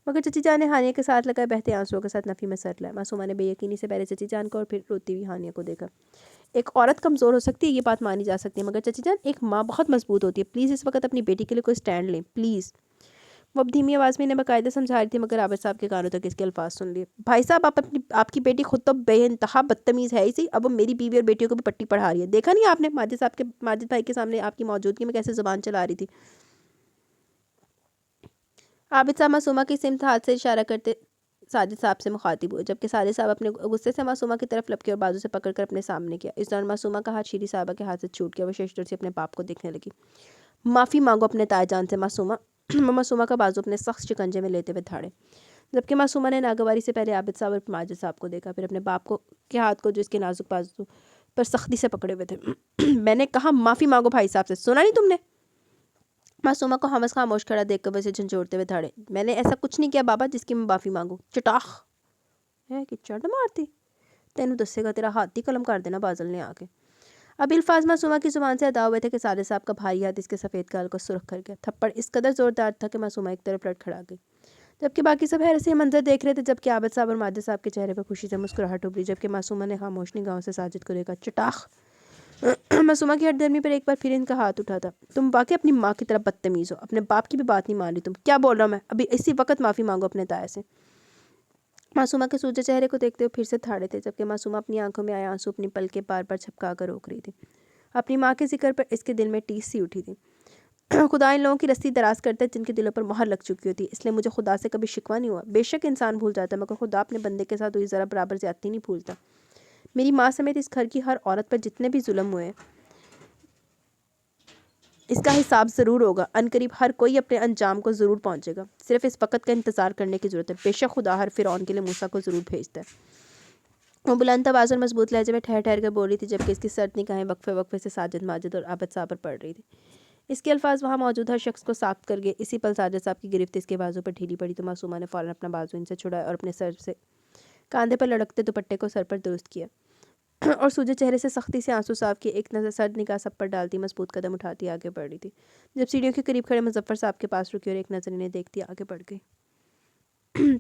مگر چچی جان نے ہانیہ کے ساتھ لگائے بہتے آنسوؤں کے ساتھ نفی میں سر لایا. معصومہ نے بے یقینی سے پہلے چچی جان کو اور پھر روتی ہوئی ہانیہ کو دیکھا. ایک عورت کمزور ہو سکتی ہے، یہ بات مانی جا سکتی ہے، مگر چچی جان ایک ماں بہت مضبوط ہوتی ہے. پلیز اس وقت اپنی بیٹی کے لیے کوئی سٹینڈ لیں پلیز. وہ اب دھیمی آواز میں انہیں باقاعدہ سمجھا رہی تھی، مگر عابد صاحب کے کانوں تک اس کے الفاظ سن لیے. بھائی صاحب آپ کی بیٹی خود تو بے انتہا بدتمیز ہے ہی سی، اب وہ میری بیوی اور بیٹیوں کو بھی پٹی پڑھا رہی ہے. دیکھا نہیں آپ نے ماجد بھائی کے سامنے آپ کی موجودگی میں کیسے زبان چلا رہی تھی. عابد صاحب معصومہ کی سمت ہاتھ سے اشارہ کرتے ساجد صاحب سے مخاطب ہوئے، جبکہ ساجد صاحب اپنے غصے سے معصومہ کی طرف لپکے اور بازو سے پکڑ کر اپنے سامنے کیا. اس دوران معصومہ کا ہاتھ شیری صاحبہ کے ہاتھ سے چھوٹ گیا. وہ ششتر سے اپنے باپ کو دیکھنے لگی. معافی مانگو اپنے تایا جان سے معصومہ. معصومہ کا بازو اپنے سخت شکنجے میں لیتے ہوئے دھاڑے، جبکہ معصومہ نے ناگواری سے پہلے عابد صاحب اور ماجد صاحب کو دیکھا، پھر اپنے باپ کے ہاتھ کو جو اس کے نازک بازو پر سختی سے پکڑے ہوئے تھے. میں نے کہا معافی مانگو بھائی صاحب سے، سنا نہیں تم نے؟ معصومہ کو حمز خاموش کھڑا دیکھ کر ویسے جھنجھوڑتے ہوئے دھاڑے. میں نے ایسا کچھ نہیں کیا بابا جس کی میں معافی مانگوں. چٹاخ ہے کہ چڑ مارتی تینوں دسے گا تیرا ہاتھ ہی قلم کر دینا بازل نے آ کے. اب الفاظ معصومہ کی زبان سے ادا ہوئے تھے کہ ساجد صاحب کا بھاری ہاتھ اس کے سفید گال کو سرخ کر گیا. تھپڑ اس قدر زوردار تھا کہ معصومہ ایک طرف لڑکھڑا گئی، جبکہ باقی سب حیرت سے یہ منظر دیکھ رہے تھے، جبکہ عابد صاحب اور ماجد صاحب کے چہرے پہ خوشی سے مسکراہٹ ابھری، جبکہ معصومہ نے خاموش نگاہوں سے ساجد کو دیکھا۔ چٹاخ! معصومہ کی ہٹ درمی پر ایک بار پھر ان کا ہاتھ اٹھا تھا۔ تم واقعی اپنی ماں کی طرح بدتمیز ہو، اپنے باپ کی بھی بات نہیں مان رہی تم۔ کیا بول رہا ہوں میں؟ ابھی اسی وقت معافی مانگو اپنے تایا سے۔ معصومہ کے سوجے چہرے کو دیکھتے ہوئے پھر سے تھاڑے تھے، جبکہ معصومہ اپنی آنکھوں میں آئے آنسو اپنی پلکیں بار بار چھپکا کر روک رہی تھی۔ اپنی ماں کے ذکر پر اس کے دل میں ٹیس سی اٹھی تھی۔ خدا ان لوگوں کی رسی دراز کرتا ہے جن کے دلوں پر مہر لگ چکی ہوتی ہے، اس لیے مجھے خدا سے کبھی شکوہ نہیں ہوا۔ بے شک انسان بھول جاتا ہے، مگر خدا اپنے بندے کے ساتھ ہوئی ذرا برابر زیادتی نہیں بھولتا۔ میری ماں سمیت اس گھر کی ہر عورت پر جتنے بھی ظلم ہوئے اس کا حساب ضرور ہوگا۔ عنقریب ہر کوئی اپنے انجام کو ضرور پہنچے گا، صرف اس وقت کا انتظار کرنے کی ضرورت ہے۔ بے شک خدا ہر فرعون کے لیے موسیٰ کو ضرور بھیجتا ہے۔ وہ بلند آواز اور مضبوط لہجے میں ٹھہر ٹھہر کر بول رہی تھی، جبکہ اس کی سرد نگاہیں وقفے وقفے سے ساجد، ماجد اور عابد صاحب پر پڑ رہی تھی۔ اس کے الفاظ وہاں موجود ہر شخص کو ساخت کر گئے۔ اسی پل ساجد صاحب کی گرفت اس کے بازو پر ڈھیلی پڑی تو معصومہ نے فوراً اپنا بازو ان سے چھڑایا اور اپنے سر سے کاندھے پر لڑکتے دوپٹے کو سر پر درست کیا اور سوجے چہرے سے سختی سے آنسو صاف کی ایک نظر سرد نگاہ سب پر ڈالتی مضبوط قدم اٹھاتی آگے بڑھ رہی تھی۔ جب سیڑھیوں کے قریب کھڑے مظفر صاحب کے پاس رکی اور ایک نظر انہیں دیکھتی آگے بڑھ گئی۔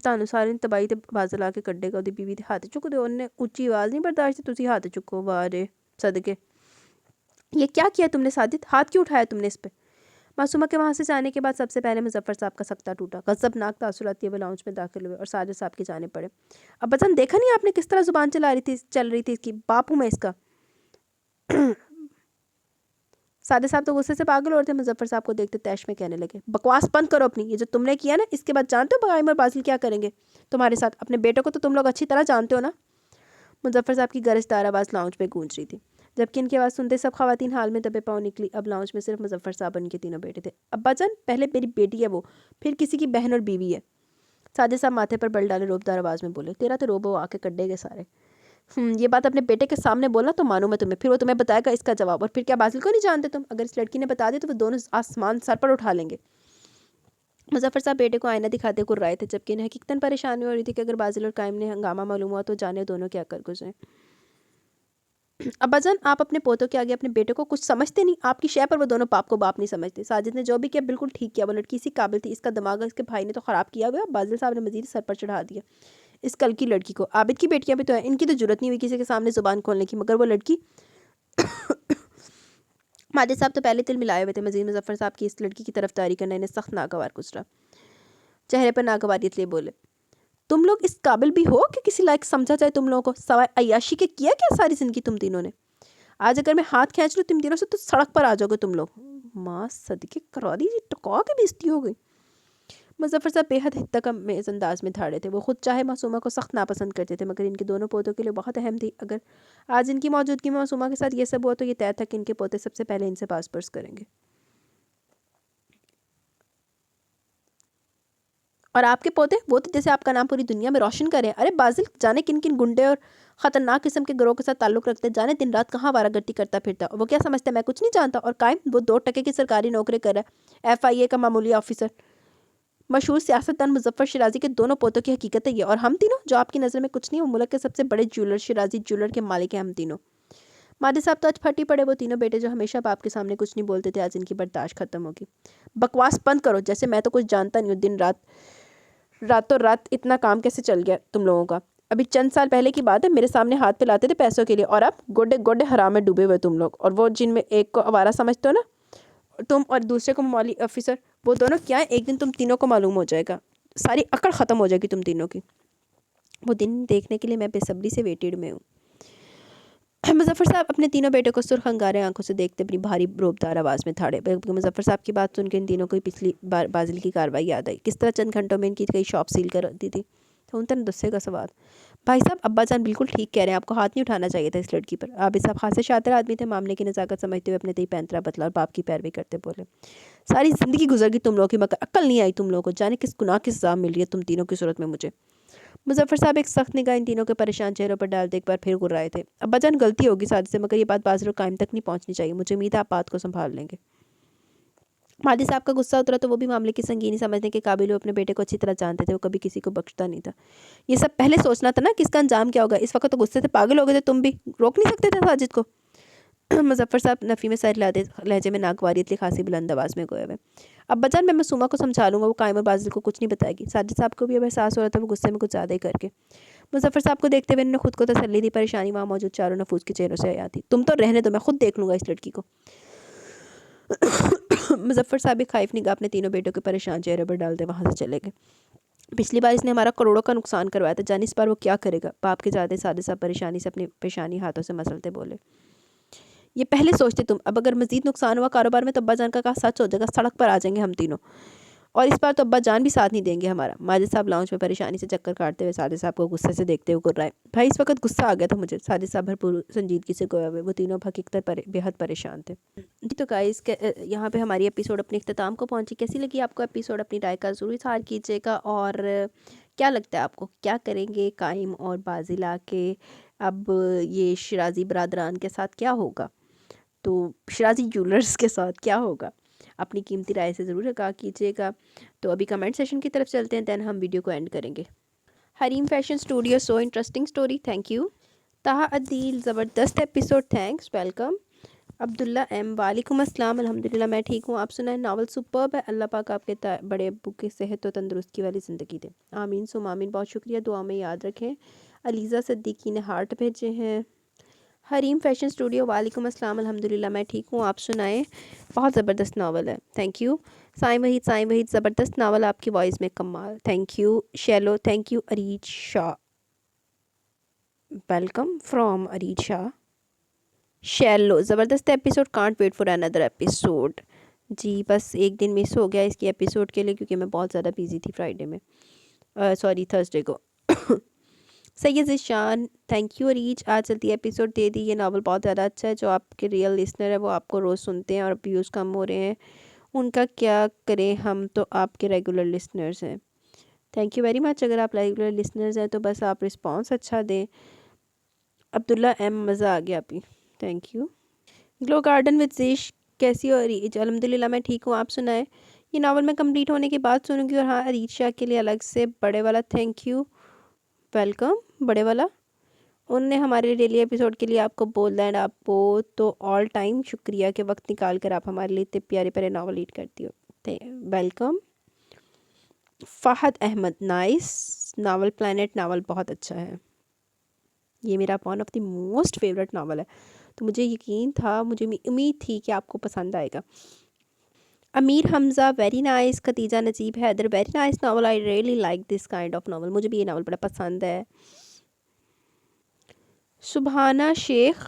تانوں سارے تباہی تے باز لا کے کڈے گا اودی بیوی دے ہاتھ چکو دے، انہیں اونچی آواز نہیں برداشت تسی ہاتھ چکو، واہ رے صدقے۔ یہ کیا کیا تم نے ساجد؟ ہاتھ کیوں اٹھایا تم نے اس پہ؟ معصومہ کے وہاں سے جانے کے بعد سب سے پہلے مظفر صاحب کا سکتہ ٹوٹا۔ غضبناک تاثرات یہ وہ لاؤنج میں داخل ہوئے اور ساجد صاحب کی جانب پڑے۔ اب بچن دیکھا نہیں آپ نے کس طرح زبان چل رہی تھی اس کی؟ باپ ہوں میں اس کا۔ ساجد صاحب تو غصے سے پاگل ہو رہے تھے، مظفر صاحب کو دیکھتے تیش میں کہنے لگے، بکواس بند کرو اپنی، یہ جو تم نے کیا نا اس کے بعد جانتے ہو بغائم اور بازل کیا کریں گے تمہارے ساتھ؟ اپنے بیٹے کو تو تم لوگ اچھی طرح جانتے ہو نا۔ مظفر صاحب کی گرجدار آواز لاؤنج میں گونج رہی تھی، جبکہ ان کی آواز سنتے سب خواتین حال میں دبے پاؤں نکلی۔ اب لاؤنج میں صرف مظفر صاحب اور ان کے تینوں بیٹے تھے۔ ابا جان پہلے میری بیٹی ہے وہ، پھر کسی کی بہن اور بیوی ہے۔ ساجد صاحب ماتھے پر بل ڈالے روبدار آواز میں بولے، تیرا تو روبو آ کے کڈے گے سارے۔ یہ بات اپنے بیٹے کے سامنے بولنا تو مانوں میں تمہیں، پھر وہ تمہیں بتائے گا اس کا جواب۔ اور پھر کیا بازل کو نہیں جانتے تم؟ اگر اس لڑکی نے بتا دی تو وہ دونوں آسمان سر پر اٹھا لیں گے۔ مظفر صاحب بیٹے کو آئینہ دکھاتے کرائے تھے، جبکہ انہیں حقیقتاً پریشانی ہو رہی تھی کہ اگر بازل اور قائم نے ہنگامہ معلوم ہوا تو جانے دونوں کیا کر گزریں۔ ابا جان آپ اپنے پوتوں کے آگے اپنے بیٹے کو کچھ سمجھتے نہیں، آپ کی شے پر وہ دونوں باپ کو باپ نہیں سمجھتے۔ ساجد نے جو بھی کیا بالکل ٹھیک کیا، وہ لڑکی اسی قابل تھی، اس کا دماغ اس کے بھائی نے تو خراب کیا ہوا۔ بازل صاحب نے مزید سر پر چڑھا دیا اس کل کی لڑکی کو۔ عابد کی بیٹیاں بھی تو ہیں، ان کی تو جرت نہیں ہوئی کسی کے سامنے زبان کھولنے کی، مگر وہ لڑکی ماجد صاحب تو پہلے تل ملائے ہوئے تھے۔ مزید مظفر صاحب کی اس لڑکی کی طرفداری کرنا انہیں سخت ناگوار گزرا۔ چہرے پر ناگواریت لیے بولے، تم لوگ اس قابل بھی ہو کہ کسی لائق سمجھا جائے تم لوگوں کو؟ سوائے عیاشی کے کیا کیا ساری زندگی تم تینوں نے؟ آج اگر میں ہاتھ کھینچ لوں تم تینوں سے تو سڑک پر آ جاؤ گے تم لوگ۔ ماں صدقے کرا دی، ٹکا کے بیزتی ہو گئی۔ مظفر صاحب بے حد حدت انداز میں دھاڑے تھے۔ وہ خود چاہے معصومہ کو سخت ناپسند کرتے تھے، مگر ان کے دونوں پوتوں کے لیے بہت اہم تھی۔ اگر آج ان کی موجودگی میں معصومہ کے ساتھ یہ سب ہوا تو یہ طے تھا کہ ان کے پوتے سب سے پہلے ان سے پاس پرس کریں گے۔ اور آپ کے پوتے وہ تو جیسے آپ کا نام پوری دنیا میں روشن کریں۔ ارے بازل جانے کن کن گنڈے اور خطرناک قسم کے گروہ کے ساتھ تعلق رکھتے، جانے دن رات کہاں وارہ گرتی کرتا پھرتا، اور وہ کیا سمجھتا ہے میں کچھ نہیں جانتا؟ اور قائم وہ 2 ٹکے کی سرکاری نوکری کر رہا ہے، FIA کا معمولی آفیسر۔ مشہور سیاستدان مظفر شیرازی کے دونوں پوتوں کی حقیقت ہے یہ، اور ہم تینوں جو آپ کی نظر میں کچھ نہیں، وہ ملک کے سب سے بڑے جیولر شیرازی جیولر کے مالک ہیں ہم تینوں۔ ماجد صاحب تو آج پھٹی پڑے، وہ تینوں بیٹے جو ہمیشہ باپ کے سامنے کچھ نہیں بولتے تھے، آج ان کی برداشت ختم ہوگی۔ بکواس بند کرو، جیسے میں تو کچھ جانتا نہیں ہوں۔ دن راتوں رات اتنا کام کیسے چل گیا تم لوگوں کا؟ ابھی چند سال پہلے کی بات ہے، میرے سامنے ہاتھ پھیلاتے تھے پیسوں کے لیے، اور اب گوڈے گوڈے حرام میں ڈوبے ہوئے تم لوگ، اور وہ جن میں ایک کو آوارہ سمجھتے ہو نا تم اور دوسرے کو معمولی آفیسر، وہ دونوں کیا ہیں؟ ایک دن تم تینوں کو معلوم ہو جائے گا، ساری عقل ختم ہو جائے گی تم تینوں کی۔ وہ دن دیکھنے کے لیے میں بے صبری سے ویٹڈ میں ہوں۔ مظفر صاحب اپنے تینوں بیٹے کو سرخ انگارے آنکھوں سے دیکھتے اپنی بھاری روبدار آواز میں تھاڑے۔ مظفر صاحب کی بات سن کے ان تینوں کو پچھلی بار بازل کی کارروائی یاد آئی، کس طرح چند گھنٹوں میں ان کی کئی شاپ سیل کر دی تھی۔ تو ان تن غصے کا سوال، بھائی صاحب ابا جان بالکل ٹھیک کہہ رہے ہیں، آپ کو ہاتھ نہیں اٹھانا چاہیے تھا اس لڑکی پر۔ عابد صاحب خاصے شاطر آدمی تھے، معاملے کی نزاکت سمجھتے ہوئے اپنے تئی پینترا بتلا اور باپ کی پیروی کرتے بولے، ساری زندگی گزر گئی تم لوگوں کی، مگر عقل نہیں آئی تم لوگوں کو، جانے کس گناہ کی سزا مل رہی ہے تم تینوں کی صورت میں مجھے۔ مظفر صاحب ایک سخت نگاہ ان تینوں کے پریشان چہروں پر ڈالتے ایک بار پھر گرائے تھے، ابا جان غلطی ہوگی ساجد سے، مگر یہ بات بازل اور قائم تک نہیں پہنچنی چاہیے، مجھے امید ہے آپ بات کو سنبھال لیں گے۔ ماجد صاحب کا غصہ اترا تو وہ بھی معاملے کی سنگینی سمجھنے کے قابل، وہ اپنے بیٹے کو اچھی طرح جانتے تھے، وہ کبھی کسی کو بخشتا نہیں تھا۔ یہ سب پہلے سوچنا تھا نا کہ اس کا انجام کیا ہوگا، اس وقت تو غصے سے پاگل ہو گئے تھے تم بھی، روک نہیں سکتے تھے ساجد کو۔ مظفر صاحب نفی میں سر لہجے میں ناگواریت لی خاصی بلند آواز میں گوئے ہوئے، ابا جان میں मासूमा को समझा लूँगा, वो कायम और बाजिल को कुछ नहीं बताएगी. साजिद साहब को भी अब एहसास हो रहा था वो गुस्से में कुछ ज़्यादा ही करके. मुजफ्फर साहब को देखते हुए उन्होंने खुद को तसल्ली दी. परेशानी वहाँ मौजूद चारों नफूस के चेहरों से आती. तुम तो रहने दो, मैं खुद देख लूँगा इस लड़की को. मुजफ्फर साहब भी खाइफ निगाह अपने तीनों बेटों के परेशान चेहरे पर डालते वहाँ से चले गए. पिछली बार इसने हमारा करोड़ों का नुकसान करवाया था, जाने इस बार वो क्या करेगा. बाप के जाते सादे साहब परेशानी से अपनी पेशानी हाथों से मसलते बोले. ये पहले सोचते तुम, अब अगर मजीद नुकसान हुआ कारोबार में तो अब्बा जान का कहा सच हो जाएगा, सड़क पर आ जाएंगे हम तीनों. और इस बार तो अब्बा जान भी साथ नहीं देंगे हमारा. माजिद साहब लाउंज में परेशानी से चक्कर काटते हुए साजिद साहब को गुस्से से देखते हुए गुर्राए. भाई इस वक्त गुस्सा आ गया था मुझे. साजिद साहब भरपूर संजीदगी से गोया हुए. वो तीनों हकीकत बेहद परेशान थे. जी तो गाइस यहाँ पे हमारी एपिसोड अपने इख्तिताम को पहुँची. कैसी लगी आपको एपिसोड? अपनी राय का ज़रूर इज़हार कीजिएगा. और क्या लगता है आपको, क्या करेंगे काइम और बाजिल आके? अब ये शिराजी बरादरान के साथ क्या होगा, तो शिराजी ज्वेलर्स के साथ क्या होगा? अपनी कीमती राय से ज़रूर आगाह कीजिएगा. तो अभी कमेंट सेशन की तरफ चलते हैं, दैन हम वीडियो को एंड करेंगे. Hareem fashion studio, so interesting story, thank you. Taha Adeel, ज़बरदस्त episode, thanks, welcome. Abdullah M, वालेकुम अस्सलाम, अल्हम्दुलिल्लाह मैं ठीक हूँ, आप सुनाएं. नावल सुपर्ब है. अल्लाह पाक आपके बड़े अब्बू की सेहत और तंदुरुस्ती वाली ज़िंदगी दे. आमीन सुम आमीन. बहुत शुक्रिया, दुआ में याद रखें. अलीज़ा सिद्दीकी ने हार्ट भेजे हैं. हरीम फैशन स्टूडियो, वालेकुम अस्सलाम, अल्हम्दुलिल्लाह मैं ठीक हूँ, आप सुनाएं. बहुत ज़बरदस्त नावल है, थैंक यू. साईं वहीद, ज़बरदस्त नावल, आपकी वॉइस में कमाल, थैंक यू. शैलो, thank you. Areej Shah, welcome from Areej Shah. शैलो, ज़बरदस्त episode, can't wait for another episode. जी बस एक दिन मिस हो गया इसकी एपिसोड के लिए, क्योंकि मैं बहुत ज़्यादा बिजी थी फ्राइडे में, सॉरी थर्सडे को. Syed Zeeshan, thank you. अरीज, आज जल्दी एपिसोड दे दी. ये नावल बहुत ज़्यादा अच्छा है. जो आपके रियल लिसनर है वो आपको रोज़ सुनते हैं और व्यूज़ कम हो रहे हैं, उनका क्या करें, हम तो आपके रेगुलर लिसनर्स हैं. Thank you very much. अगर आप रेगुलर लिसनर्स हैं तो बस आप रिस्पॉन्स अच्छा दें. अब्दुल्ला एम, मज़ा आ गया अभी, thank you. Glow garden with Zish, कैसी हो अरीज? अल्हम्दुलिल्लाह मैं ठीक हूँ, आप सुनाएं. ये नावल मैं कंप्लीट होने के बाद सुनूंगी. और हाँ, अरीज शाह के लिए अलग से बड़े वाला थैंक यू, वेलकम. बड़े वाला, उनने हमारे डेली एपिसोड के लिए आपको बोला एंड आपको तो ऑल टाइम शुक्रिया कि वक्त निकाल कर आप हमारे लिए इतने प्यारे प्यारे नावल रीड करती हो. Welcome. Fahad Ahmed, nice. Novel planet novel बहुत अच्छा है. ये मेरा one of the most favourite novel है, तो मुझे यकीन था, मुझे उम्मीद थी कि आपको पसंद आएगा. Ameer Hamza, very nice. Khadija Najeeb Haider, very nice novel, I really like this kind of novel. मुझे भी ये नावल बड़ा पसंद है. Subhana Sheikh,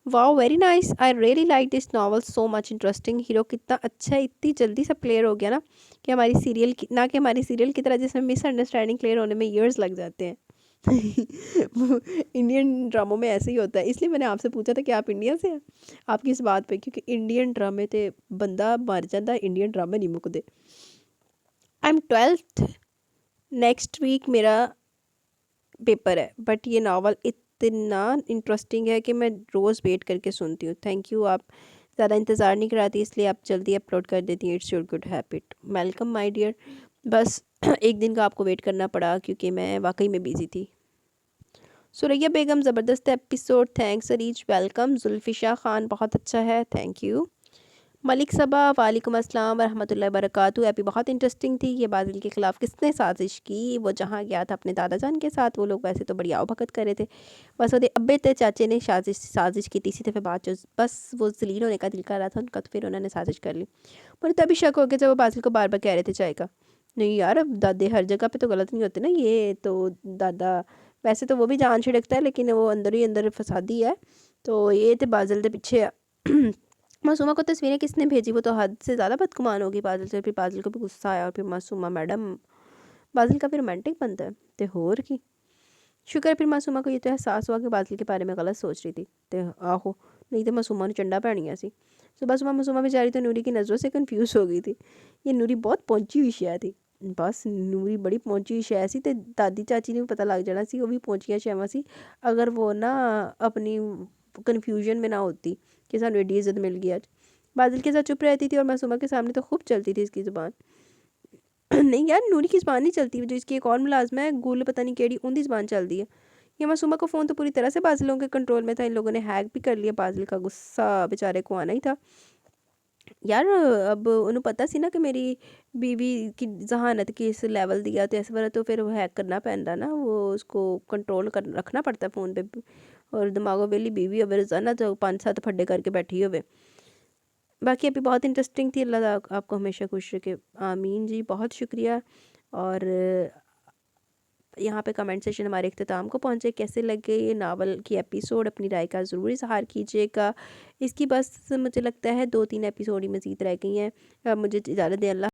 wow very nice, I really like this novel so much. Interesting. Hero कितना अच्छा है, इतनी जल्दी सब क्लियर हो गया ना, कि हमारी सीरियल की ना, कि हमारी सीरियल की तरह जिसमें मिसअंडरस्टैंडिंग क्लियर होने में ईयर्स लग जाते हैं. इंडियन ड्रामों में ऐसे ही होता है. इसलिए मैंने आपसे पूछा था कि आप इंडिया से हैं, आपकी इस बात पे, क्योंकि इंडियन ड्रामे थे बंदा मर जाता, इंडियन ड्रामे नहीं मुकदे. I am 12th, next week मेरा पेपर है, बट ये नावल इतना इंटरेस्टिंग है कि मैं रोज़ वेट करके सुनती हूँ. Thank you. आप ज़्यादा इंतज़ार नहीं कराती, इसलिए आप जल्दी अपलोड कर देती हैं. It's your good habit. Welcome my dear. बस एक दिन का आपको वेट करना पड़ा क्योंकि मैं वाकई में बिज़ी थी. सुरैया बेगम, ज़बरदस्त episode, thanks Areej, welcome. Zulfisha Khan, बहुत अच्छा है, थैंक यू. मलिक सबा, वालेकुम अस्सलाम वरहमतुल्लाहि वबरकातुहू. एपी बहुत इंटरेस्टिंग थी. ये बादल के ख़िलाफ़ किसने साजिश की? वो जहाँ गया था अपने दादा जान के साथ, वो लोग वैसे तो बड़ी आवभगत कर रहे थे, बस वो अब्बे ते चाचे ने साजिश की तीसरी दफ़े बात, जो बस वो जलील होने का दिल कर रहा था उनका, तो फिर उन्होंने साजिश कर ली. मुझे तभी शक हो गया जब वो बादल को बार बार कह रहे थे चाय का. नहीं यार, अब दादे हर जगह पे तो गलत नहीं होते ना. ये तो दादा वैसे तो वो भी जान छिड़कता है, लेकिन वो अंदर ही अंदर फसादी है. तो ये थे बादल के पीछे. मासूमा को तस्वीरें किसने भेजी? वो तो हद से ज़्यादा बदगुमान होगी बादल से. फिर बादल को भी गुस्सा आया, और फिर मासूमा मैडम, बादल का फिर रोमांटिक बनता है ते होर की. शुक्र है फिर मासूमा को ये तो एहसास हुआ कि बादल के बारे में गलत सोच रही थी. ते आहो, नहीं तो मासूमा ने चंडा पैनिया सी. सुबह सुबह मासूमा बेचारी तो नूरी की नज़रों से कन्फ्यूज़ हो गई थी. ये नूरी बहुत पहुंची हुई शै थी. बस नूरी बड़ी पहुंची हुई शै सी, ते दादी चाची ने भी पता लग जाना सी वो भी पहुंचिया शैवा सी, अगर वो ना अपनी कन्फ्यूजन में ना होती कि सानू एडी इज्जत मिल गई आज. बादल के साथ चुप रहती थी और मासूमा के सामने तो खूब चलती थी इसकी ज़ुबान. नहीं यार, नूरी की ज़ुबान नहीं चलती, जो इसकी एक और मुलाजमा है गुल पता नहीं केड़ी, उनकी ज़ुबान चलती है. ये मासूमा का फ़ोन तो पूरी तरह से बादलों के कंट्रोल में था. इन लोगों ने हैक भी कर लिया. बादल का गुस्सा बेचारे को आना ही था. ਯਾਰ ਅਬ ਉਹਨੂੰ ਪਤਾ ਸੀ ਨਾ ਕਿ ਮੇਰੀ बीवी की जहानत किस लेवल दिया, तो इस बार तो फिर वो हैक करना पैंदा ना, वो उसको कंट्रोल कर रखना पड़ता है फ़ोन पे। और दिमागो वेली बीवी होवे रोज़ाना तो 5-7 फड्डे करके बैठी होवे। बाकी अभी बहुत इंटरेस्टिंग थी। अल्लाह आपको हमेशा खुश रखे, आमीन जी, बहुत शुक्रिया। और यहाँ पे कमेंट सेशन हमारे इख्तिताम को पहुँचे। कैसे लगे ये नावल की एपिसोड, अपनी राय का ज़रूर इज़हार कीजिएगा। इसकी बस मुझे लगता है 2-3 एपिसोड ही मज़ीद रह गई हैं। मुझे इजाज़त दें। अल्लाह।